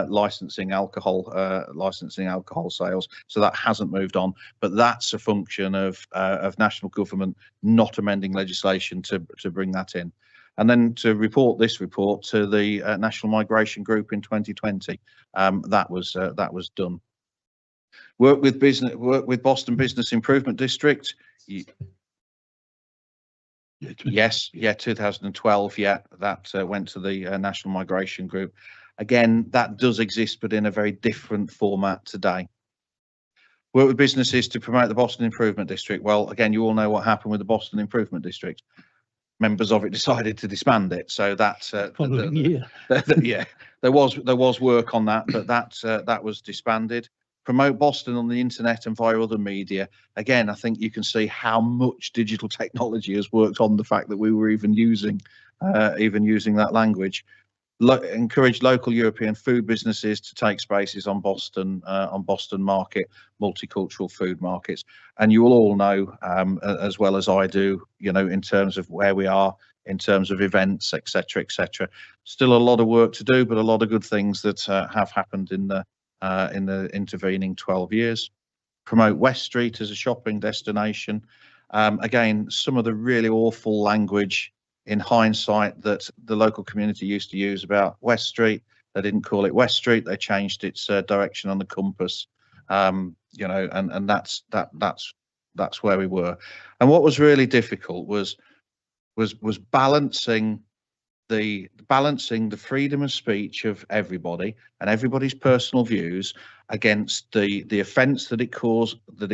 licensing alcohol sales. So that hasn't moved on, but that's a function of national government not amending legislation to bring that in. And then to report this report to the National Migration Group in 2020, that was done. Work with Boston Business Improvement District. Yes, 2012. Yeah, that went to the National Migration Group. Again, that does exist, but in a very different format today. Work with businesses to promote the Boston Improvement District. Well, again, you all know what happened with the Boston Improvement District. Members of it decided to disband it, so that Following year. yeah, there was work on that, but that was disbanded. Promote Boston on the internet and via other media. Again, I think you can see how much digital technology has worked on the fact that we were even using that language. Encourage local European food businesses to take spaces on Boston market, multicultural food markets. And you will all know, as well as I do, you know, in terms of where we are, in terms of events, etc., etc. Still a lot of work to do, but a lot of good things that have happened in the intervening 12 years. Promote West Street as a shopping destination. Again, some of the really awful language in hindsight that the local community used to use about West Street. They didn't call it West Street. They changed its direction on the compass. You know, and that's where we were. And what was really difficult was balancing the balancing the freedom of speech of everybody and everybody's personal views against the offence that it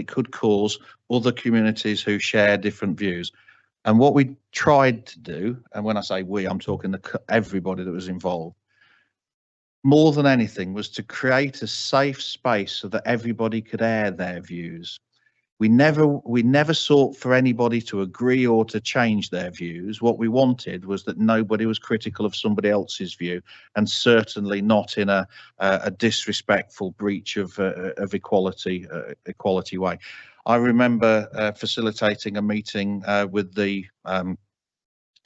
could cause other communities who share different views. And what we tried to do, and when I say we, I'm talking everybody that was involved, more than anything, was to create a safe space so that everybody could air their views. We never sought for anybody to agree or to change their views. What we wanted was that nobody was critical of somebody else's view, and certainly not in a disrespectful breach of equality way. I remember facilitating a meeting with the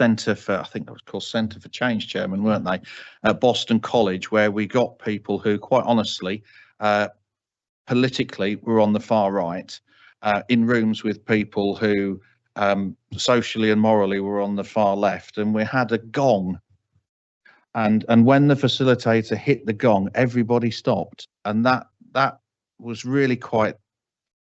Centre for, I think that was called Centre for Change chairman, weren't they, at Boston College, where we got people who, quite honestly, politically were on the far right, in rooms with people who socially and morally were on the far left, and we had a gong, and when the facilitator hit the gong, everybody stopped, and that was really quite,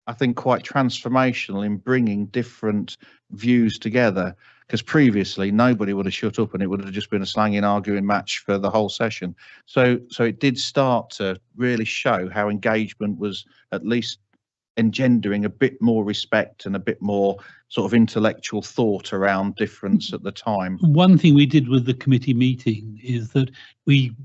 I think, quite transformational in bringing different views together, because previously nobody would have shut up and it would have just been a slanging, arguing match for the whole session. So it did start to really show how engagement was at least engendering a bit more respect and a bit more sort of intellectual thought around difference at the time. One thing we did with the committee meeting is that we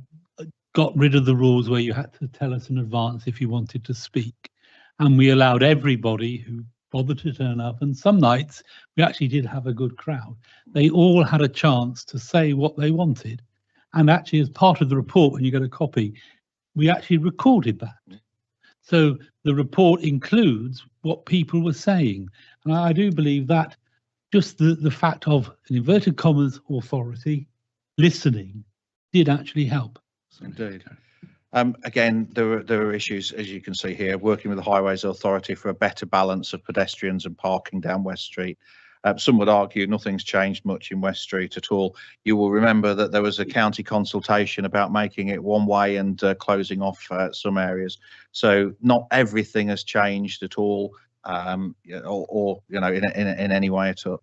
got rid of the rules where you had to tell us in advance if you wanted to speak. And we allowed everybody who bothered to turn up, and some nights we actually did have a good crowd. They all had a chance to say what they wanted. And actually, as part of the report, when you get a copy, we actually recorded that. So the report includes what people were saying. And I do believe that just the fact of, in inverted commas, authority, listening, did actually help. Indeed. Again, there are issues, as you can see here, working with the Highways Authority for a better balance of pedestrians and parking down West Street. Some would argue nothing's changed much in West Street at all. You will remember that there was a county consultation about making it one way and closing off some areas. So not everything has changed at all, or you know, in any way at all,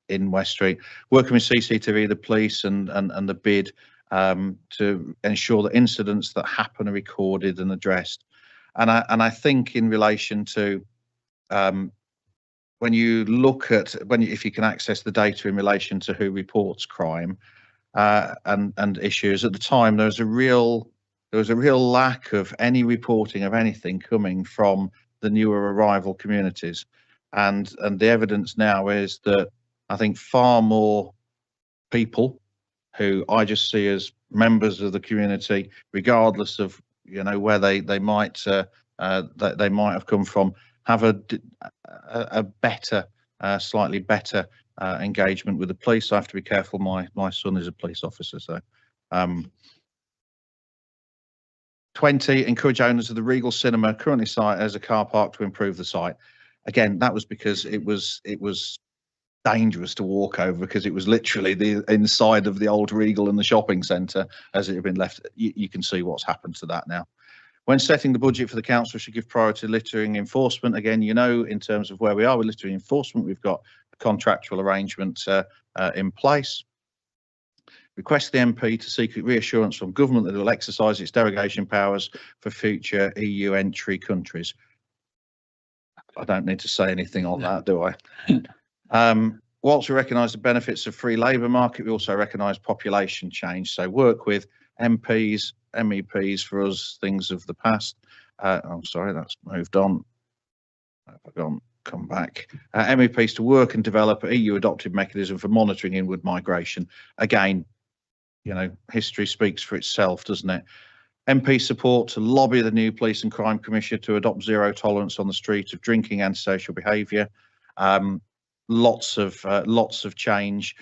in West Street. Working with CCTV, the police, and the bid to ensure that incidents that happen are recorded and addressed. And I think in relation to when you look at if you can access the data in relation to who reports crime and issues, at the time there was a real lack of any reporting of anything coming from the newer arrival communities, and the evidence now is that I think far more people who I just see as members of the community, regardless of where they might have come from, have a better, slightly better engagement with the police. I have to be careful. My son is a police officer, so. 20, encourage owners of the Regal Cinema currently site as a car park to improve the site. Again, that was because it was dangerous to walk over, because it was literally the inside of the old Regal and the shopping centre as it had been left. You can see what's happened to that now. When setting the budget for the council, should give priority to littering enforcement. Again, in terms of where we are with littering enforcement, we've got a contractual arrangement in place. Request the MP to seek reassurance from government that it will exercise its derogation powers for future EU entry countries. I don't need to say anything on that, do I? Whilst we recognise the benefits of free labour market, we also recognise population change. So work with MPs, MEPs for us, things of the past. I'm sorry, that's moved on. Come back. MEPs to work and develop an EU adopted mechanism for monitoring inward migration. Again, history speaks for itself, doesn't it? MP support to lobby the new Police and Crime Commissioner to adopt zero tolerance on the street of drinking and social behaviour. Lots of change,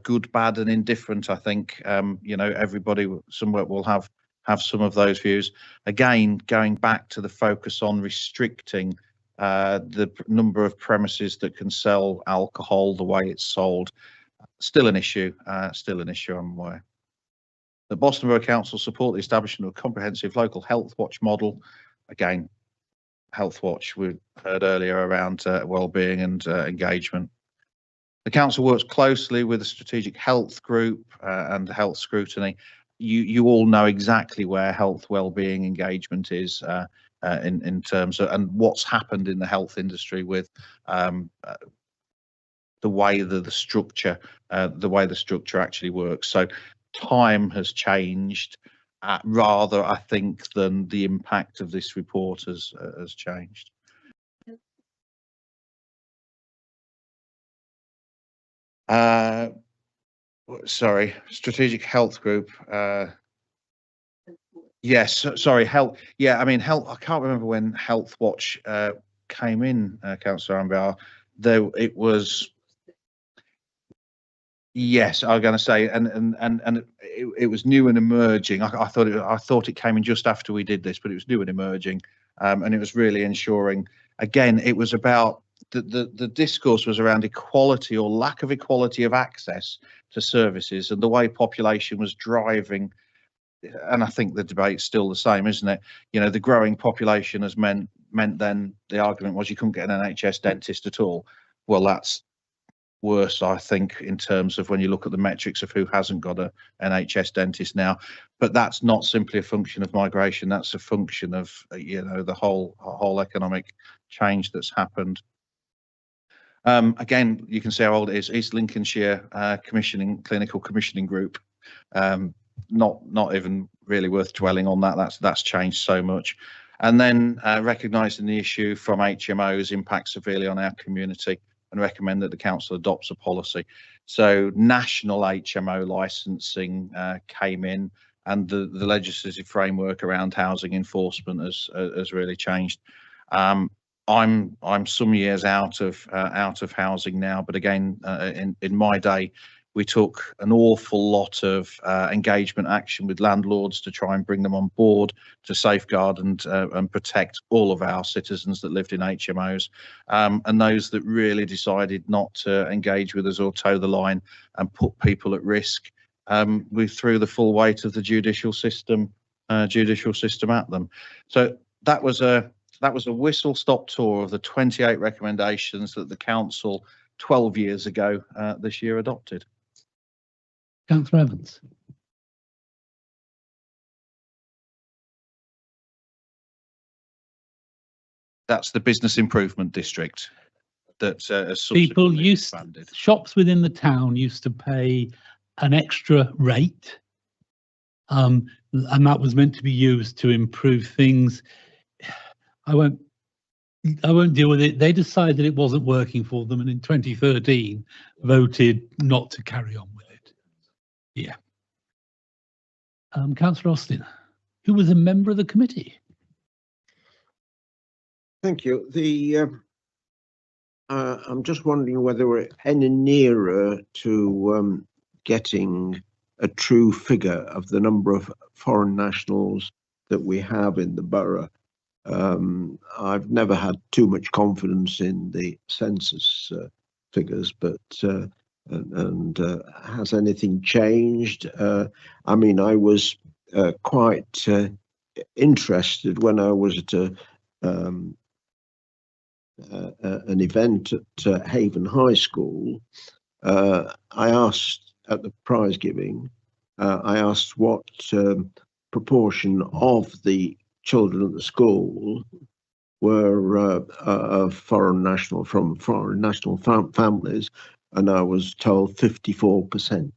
good, bad, and indifferent. I think everybody somewhere will have some of those views. Again, going back to the focus on restricting the number of premises that can sell alcohol the way it's sold. Still an issue. I'm aware. The Boston Borough Council support the establishment of a comprehensive local health watch model. Again, health watch we heard earlier around well-being and engagement. The council works closely with the strategic health group and health scrutiny. You all know exactly where health wellbeing engagement is in terms of and what's happened in the health industry with the way that the structure actually works. So time has changed rather, I think, than the impact of this report has changed. Sorry, strategic health group. Yes, sorry, health. Yeah, I mean, health. I can't remember when Health Watch came in, Councillor Amber. Though it was. Yes, I was going to say, and it was new and emerging. I thought it came in just after we did this, but it was new and emerging, and it was really ensuring. Again, it was about the discourse was around equality or lack of equality of access to services, and the way population was driving. And I think the debate's still the same, isn't it? You know, the growing population has meant then the argument was you couldn't get an NHS dentist at all. Well, that's worse, I think, in terms of when you look at the metrics of who hasn't got an NHS dentist now. But that's not simply a function of migration. That's a function of, you know, the whole economic change that's happened. Again, you can see how old it is. East Lincolnshire clinical commissioning group. Not even really worth dwelling on that. That's changed so much. And then recognising the issue from HMOs impact severely on our community and recommend that the council adopts a policy. So national HMO licensing came in, and the legislative framework around housing enforcement has really changed. I'm some years out of housing now, but again, in my day, we took an awful lot of engagement action with landlords to try and bring them on board to safeguard and protect all of our citizens that lived in HMOs, and those that really decided not to engage with us or toe the line and put people at risk. We threw the full weight of the judicial system at them. So that was a whistle-stop tour of the 28 recommendations that the council 12 years ago this year adopted. Councillor Evans. That's the business improvement district that people used shops within the town used to pay an extra rate, and that was meant to be used to improve things. I won't deal with it. They decided it wasn't working for them, and in 2013 voted not to carry on with it. Yeah. Councillor Austin, who was a member of the committee. Thank you. I'm just wondering whether we're any nearer to getting a true figure of the number of foreign nationals that we have in the borough. I've never had too much confidence in the census figures, but has anything changed? I mean, I was quite interested when I was at an event at Haven High School. I asked at the prize giving, I asked what proportion of the children at the school were from foreign national families, and I was told 54%.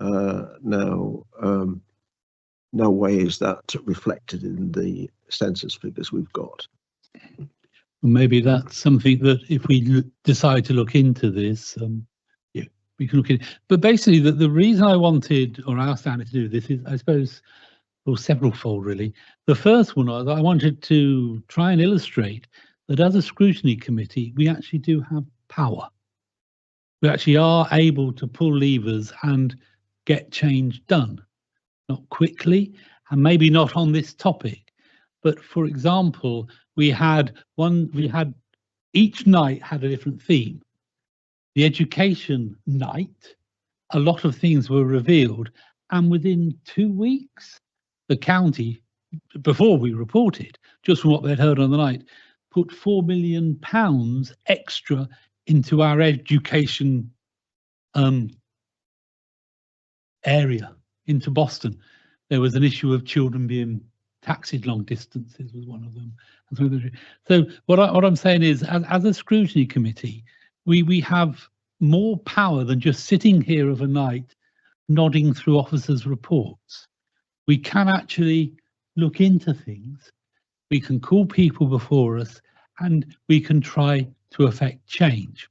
Now, no way is that reflected in the census figures we've got. Maybe that's something that if we decide to look into this, yeah, we can look at it. But basically, the reason I wanted or asked Anna to do this is, I suppose, well, several-fold really. The first one was I wanted to try and illustrate that as a scrutiny committee, we actually do have power. We actually are able to pull levers and get change done. Not quickly, and maybe not on this topic, but for example, we had each night had a different theme. The education night, a lot of things were revealed, and within 2 weeks, the county, before we reported, just from what they'd heard on the night, put £4 million extra into our education area, into Boston. There was an issue of children being taxied long distances was one of them. So what I'm saying is, as a scrutiny committee, we have more power than just sitting here of a night nodding through officers' reports. We can actually look into things. We can call people before us, and we can try to affect change.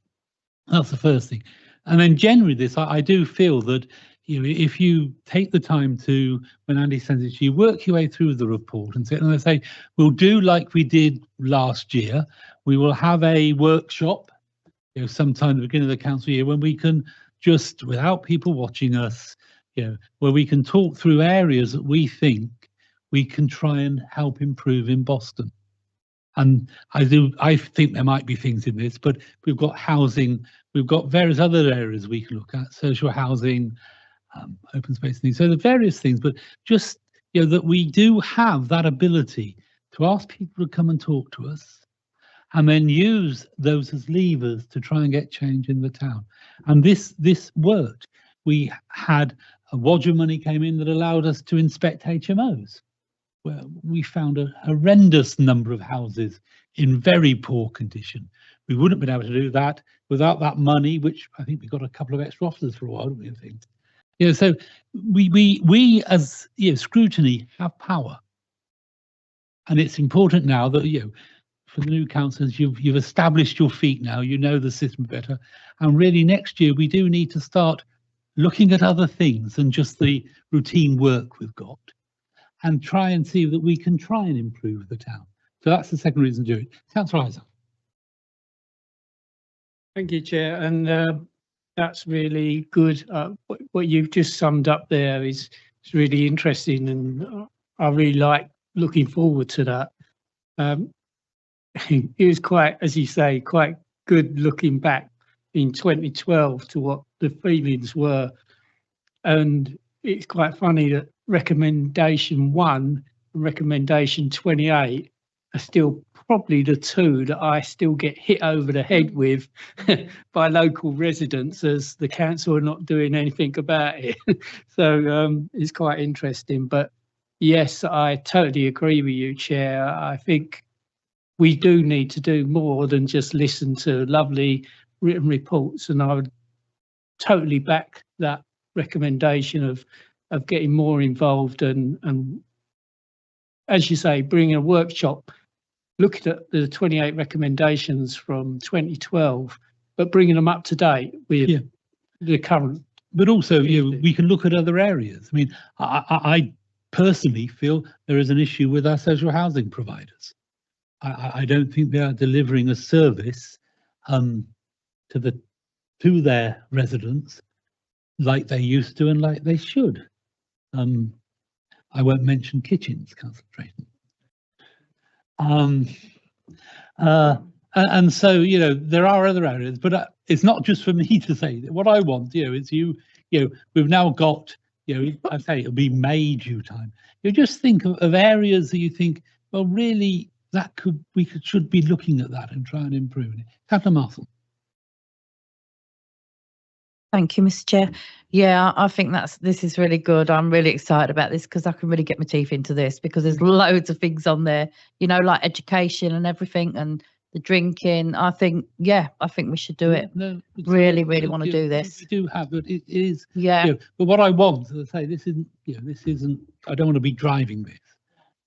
That's the first thing. And then generally this, I do feel that, you know, if you take the time to, when Andy sends it to you, work your way through the report and say, we'll do like we did last year. We will have a workshop, you know, sometime at the beginning of the council year when we can just, without people watching us, you know, where we can talk through areas that we think we can try and help improve in Boston. And I think there might be things in this, but we've got housing, we've got various other areas we can look at, social housing, open space things. So the various things, but just, you know, that we do have that ability to ask people to come and talk to us, and then use those as levers to try and get change in the town. And this worked. We had a Wodger money came in that allowed us to inspect HMOs, where we found a horrendous number of houses in very poor condition. We wouldn't have been able to do that without that money, which I think we got a couple of extra officers for a while, didn't we, I think? You know, so we as, you know, scrutiny have power. And it's important now that, you know, for the new councillors, you've established your feet now, you know the system better. And really next year, we do need to start looking at other things than just the routine work we've got, and try and see that we can try and improve the town. So that's the second reason to do it. Councillor Isaac. Thank you, Chair, and that's really good. What you've just summed up there is really interesting, and I really like looking forward to that. It was quite, as you say, quite good looking back in 2012 to what the feelings were, and it's quite funny that recommendation 1 and recommendation 28 are still probably the two that I still get hit over the head with by local residents, as the council are not doing anything about it. So it's quite interesting. But yes, I totally agree with you, Chair. I think we do need to do more than just listen to lovely written reports, and I would totally back that recommendation of getting more involved and as you say, bring a workshop, look at the 28 recommendations from 2012, but bringing them up to date with the current. But also, you know, we can look at other areas. I mean, I personally feel there is an issue with our social housing providers. I don't think they are delivering a service to their residents like they used to and like they should. I won't mention kitchens, Councillor Drayton. And so, you know, there are other areas, but it's not just for me to say. What I want, you know, is you know, we've now got, you know, I say it'll be May due time. You just think of areas that you think, well, really, that should be looking at that and try and improve it. Councillor Marshall. Thank you, Mr. Chair. Yeah, I think this is really good. I'm really excited about this because I can really get my teeth into this, because there's loads of things on there, you know, like education and everything, and the drinking. I think we should do it. No, really want to do this. We do have, but it is. Yeah. You know, but what I want, as I say, this isn't. You know, this isn't. I don't want to be driving this.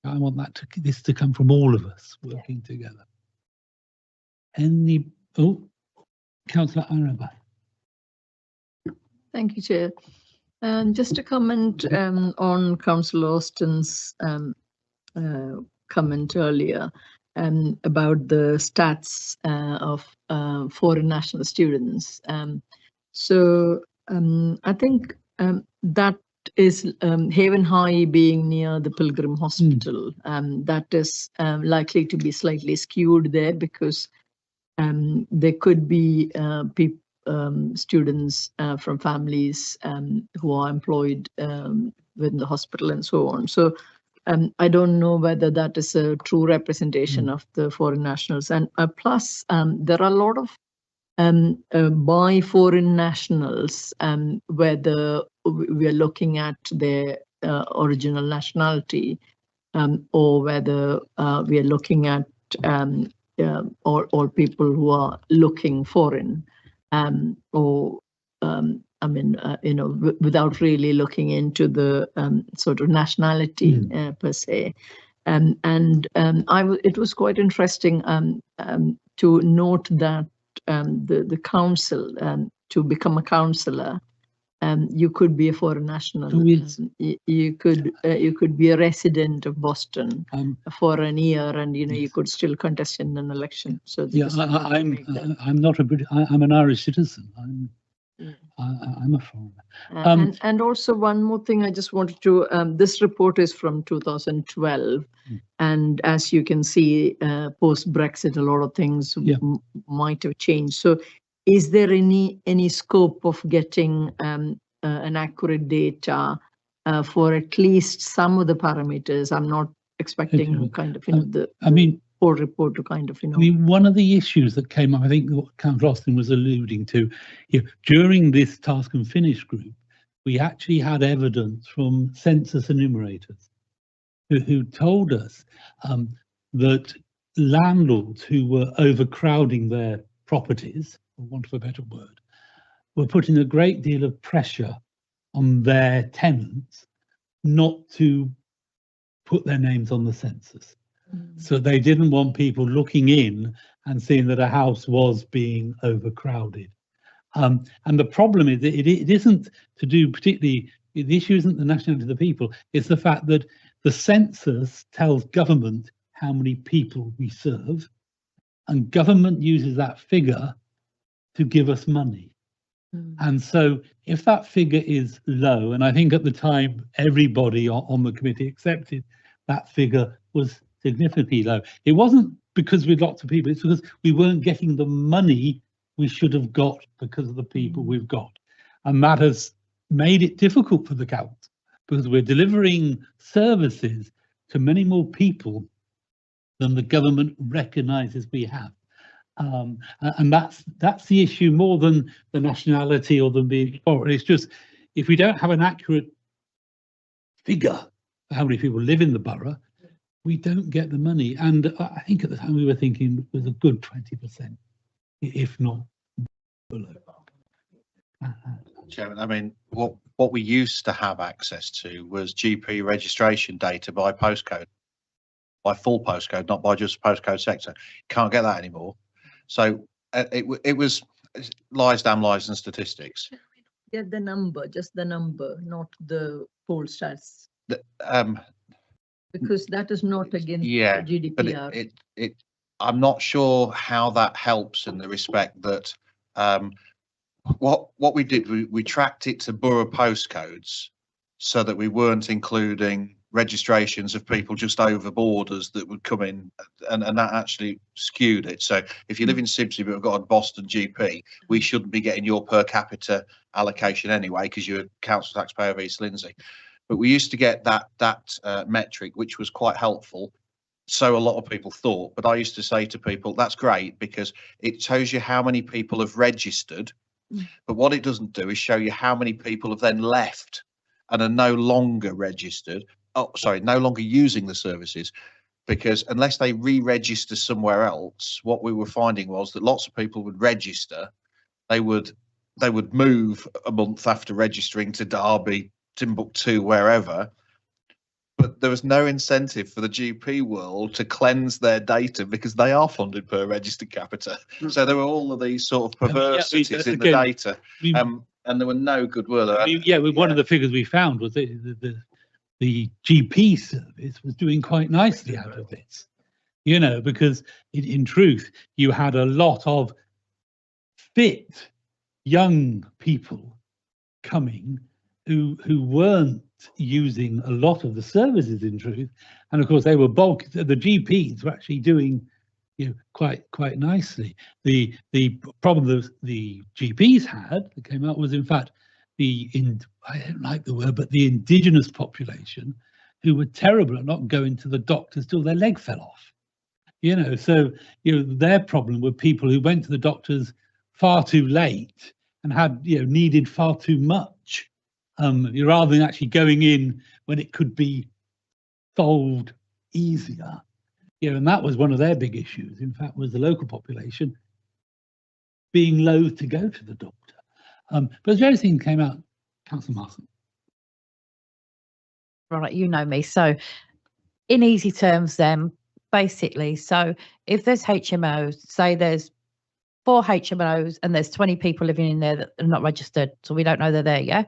I want this to come from all of us working together. Councillor Araba. Thank you, Chair. Just to comment on Councillor Austin's comment earlier about the stats of foreign national students. So I think that is Haven High being near the Pilgrim Hospital. That is likely to be slightly skewed there, because there could be students from families who are employed within the hospital and so on. So I don't know whether that is a true representation of the foreign nationals. And plus, there are a lot of by foreign nationals, whether we are looking at their original nationality, or whether we are looking at or people who are looking foreign, or I mean, without really looking into the sort of nationality per se. It was quite interesting to note that the council, to become a councillor, you could be a foreign national. You could be a resident of Boston for an year, and you could still contest in an election. So yeah, I'm not a British. I'm an Irish citizen. I'm a foreigner. And also one more thing I just wanted to, this report is from 2012. And as you can see, post-Brexit, a lot of things might have changed. So is there any scope of getting an accurate data for at least some of the parameters? I'm not expecting kind of, the whole report to kind of, I mean, one of the issues that came up, I think what Councillor Austin was alluding to, during this task and finish group, we actually had evidence from census enumerators who told us that landlords who were overcrowding their properties, for want of a better word, were putting a great deal of pressure on their tenants not to put their names on the census. So they didn't want people looking in and seeing that a house was being overcrowded. And the problem is that it isn't to do particularly, the issue isn't the nationality of the people, it's the fact that the census tells government how many people we serve, and government uses that figure to give us money. And so if that figure is low, and I think at the time everybody on the committee accepted that figure was significantly low. It wasn't because we'd lots of people, it's because we weren't getting the money we should have got because of the people we've got. And that has made it difficult for the council because we're delivering services to many more people than the government recognises we have. And that's the issue more than the nationality or them being foreign. It's just, if we don't have an accurate figure for how many people live in the borough, we don't get the money. And I think at the time we were thinking it was a good 20%, if not below. Chairman, I mean, what we used to have access to was GP registration data by postcode, by full postcode, not by just postcode sector. Can't get that anymore. So it was lies, damn lies and statistics. Get the number, just the number, not the poll stats. Because that is not against GDPR. But I'm not sure how that helps in the respect that what we did, we tracked it to borough postcodes so that we weren't including registrations of people just over borders that would come in, and that actually skewed it. So if you live in Sibsey but have got a Boston GP, we shouldn't be getting your per capita allocation anyway because you're a council taxpayer of East Lindsey. But we used to get that metric, which was quite helpful. So a lot of people thought, but I used to say to people, that's great because it shows you how many people have registered. But what it doesn't do is show you how many people have then left and are no longer registered. Oh, sorry, no longer using the services, because unless they re-register somewhere else, what we were finding was that lots of people would register. They would move a month after registering to Derby, Timbuktu, wherever. But there was no incentive for the GP world to cleanse their data because they are funded per registered capita. So there were all of these sort of perversities in the data, and there were no good word. One of the figures we found was the GP service was doing quite nicely out of this, because in truth, you had a lot of fit young people coming who weren't using a lot of the services in truth, and of course they were bulk. The GPs were actually doing quite nicely. The problem that the GPs had that came out was in fact I don't like the word, but the indigenous population who were terrible at not going to the doctors till their leg fell off. So their problem were people who went to the doctors far too late and had, needed far too much, rather than actually going in when it could be solved easier. And that was one of their big issues, in fact, was the local population being loath to go to the doctor. But as various things came out, Councillor Marston. Right, you know me. So in easy terms then, basically, so if there's HMOs, say there's 4 HMOs and there's 20 people living in there that are not registered, so we don't know they're there, yeah?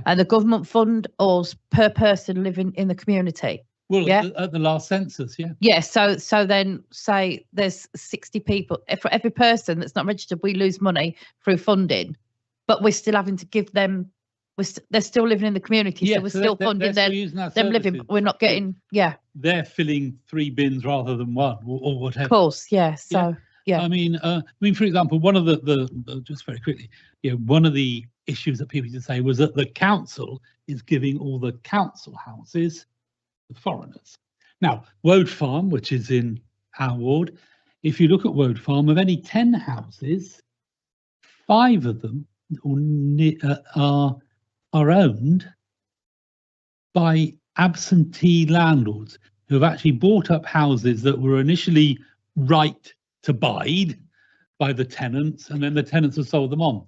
And the government fund or per person living in the community? Well, yeah, at the last census, yeah. Yeah, so then say there's 60 people. For every person that's not registered, we lose money through funding, but we're still having to give them, they're still living in the community, so we're still funding them living, but we're not getting, They're filling 3 bins rather than 1 or whatever. Of course, yeah, so, yeah. I mean, for example, one of the just very quickly, one of the issues that people used to say was that the council is giving all the council houses to foreigners. Now, Woad Farm, which is in our ward, if you look at Woad Farm, of any 10 houses, 5 of them are owned by absentee landlords who have actually bought up houses that were initially right to bide by the tenants, and then the tenants have sold them on.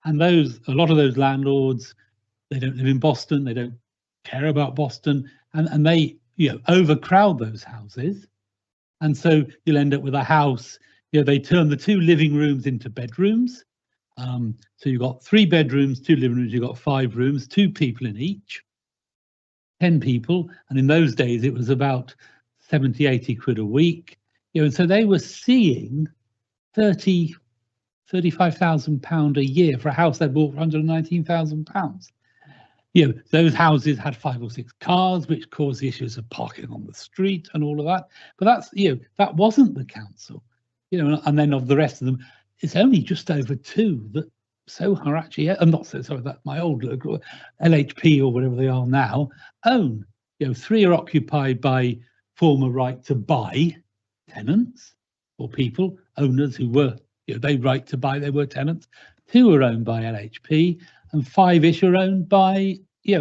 And a lot of those landlords, they don't live in Boston, they don't care about Boston, and they overcrowd those houses. And so you'll end up with a house, they turn the 2 living rooms into bedrooms. So you've got 3 bedrooms, 2 living rooms, you've got 5 rooms, 2 people in each, 10 people. And in those days, it was about 70, 80 quid a week. And so they were seeing £35,000 a year for a house they bought for £119,000. Those houses had 5 or 6 cars, which caused the issues of parking on the street and all of that. But that's, that wasn't the council, and then of the rest of them, it's only just over 2 that Sohar actually, I'm not so sorry, that's my old local, LHP or whatever they are now, own. 3 are occupied by former right to buy tenants or people, owners who were, they right to buy, they were tenants. 2 are owned by LHP and 5-ish are owned by,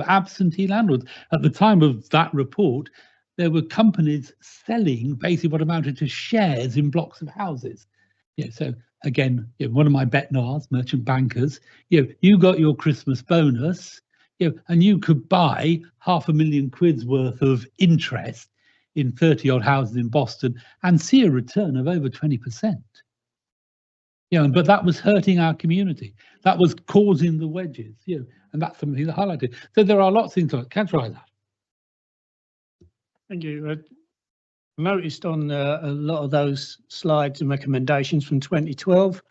absentee landlords. At the time of that report, there were companies selling basically what amounted to shares in blocks of houses. So again, one of my betnars, merchant bankers, you got your Christmas bonus, and you could buy £500,000 worth of interest in 30 odd houses in Boston and see a return of over 20%. But that was hurting our community. That was causing the wedges, and that's something that highlighted. So there are lots of things like, can't try that. Thank you. I noticed on a lot of those slides and recommendations from 2012,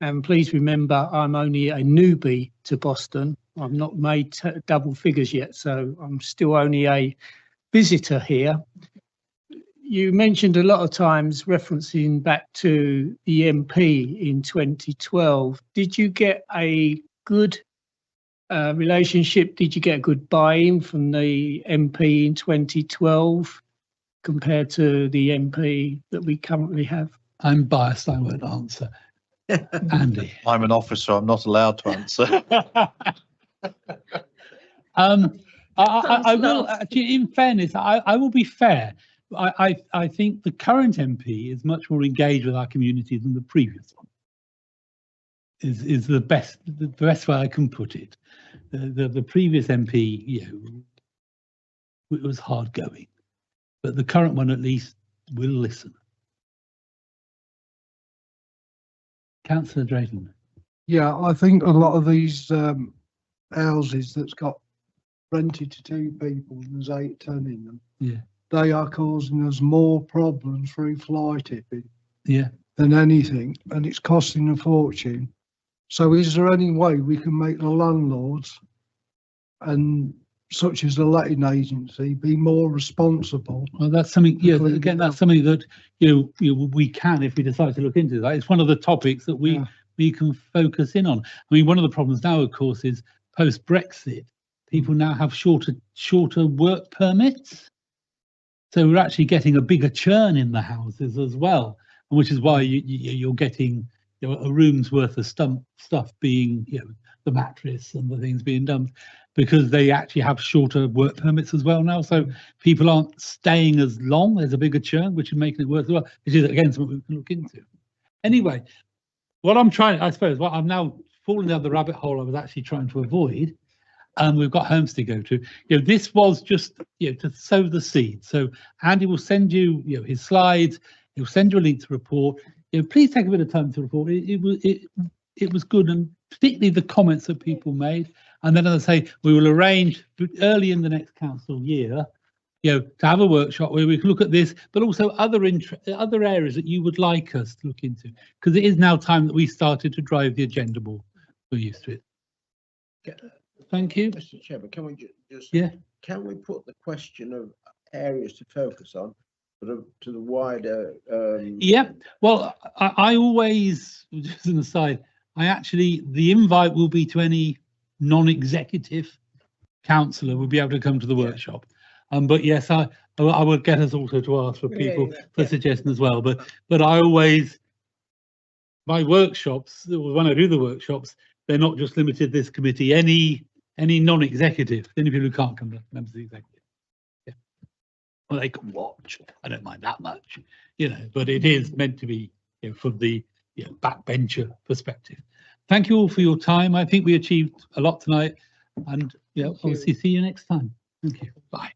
and please remember, I'm only a newbie to Boston. I've not made double figures yet, so I'm still only a visitor here. You mentioned a lot of times referencing back to the MP in 2012. Did you get a good relationship? Did you get a good buy-in from the MP in 2012 compared to the MP that we currently have? I'm biased, I won't answer. Andy. I'm an officer, I'm not allowed to answer. I will, actually, in fairness, I will be fair. I think the current MP is much more engaged with our community than the previous one. Is the best way I can put it. The previous MP, it was hard going, but the current one at least will listen. Councillor Drayton. Yeah, I think a lot of these houses that's got rented to 2 people and there's 8, 10 in them. Yeah. They are causing us more problems through fly tipping than anything, and it's costing a fortune. So is there any way we can make the landlords, and such as the letting agency, be more responsible? Well, that's something, again, that's something that we can, if we decide to look into that. It's one of the topics that we can focus in on. I mean, one of the problems now, of course, is post-Brexit, people now have shorter work permits. So we're actually getting a bigger churn in the houses as well, which is why you're getting you know, a room's worth of stuff being, you know, the mattress and the things being dumped, because they actually have shorter work permits as well now. So people aren't staying as long. There's a bigger churn, which is making it worthwhile, which is again something we can look into. Anyway, what I'm trying, I suppose, what I'm now falling down the rabbit hole I was actually trying to avoid, and we've got homes to go to. You know, this was just, you know, to sow the seed. So Andy will send you, you know, his slides. He'll send you a link to the report. You know, please take a bit of time to report. It was good, and particularly the comments that people made. And then, as I say, we will arrange early in the next council year, you know, to have a workshop where we can look at this, but also other areas that you would like us to look into, because it is now time that we started to drive the agenda more. We're used to it. Thank you, Mr. Chairman. Can we just can we put the question of areas to focus on to the wider? Yeah. Well, I always, just an aside, the invite will be to any non-executive councillor will be able to come to the workshop. But yes, I would get us also to ask for people for suggestions as well. But I always, my workshops, when I do the workshops, they're not just limited to this committee. Any non-executive, any people who can't come to members of the executive. Yeah. Well, they can watch. I don't mind that much, you know. But it is meant to be, you know, from the backbencher perspective. Thank you all for your time. I think we achieved a lot tonight, and obviously see you next time. Thank you. Bye.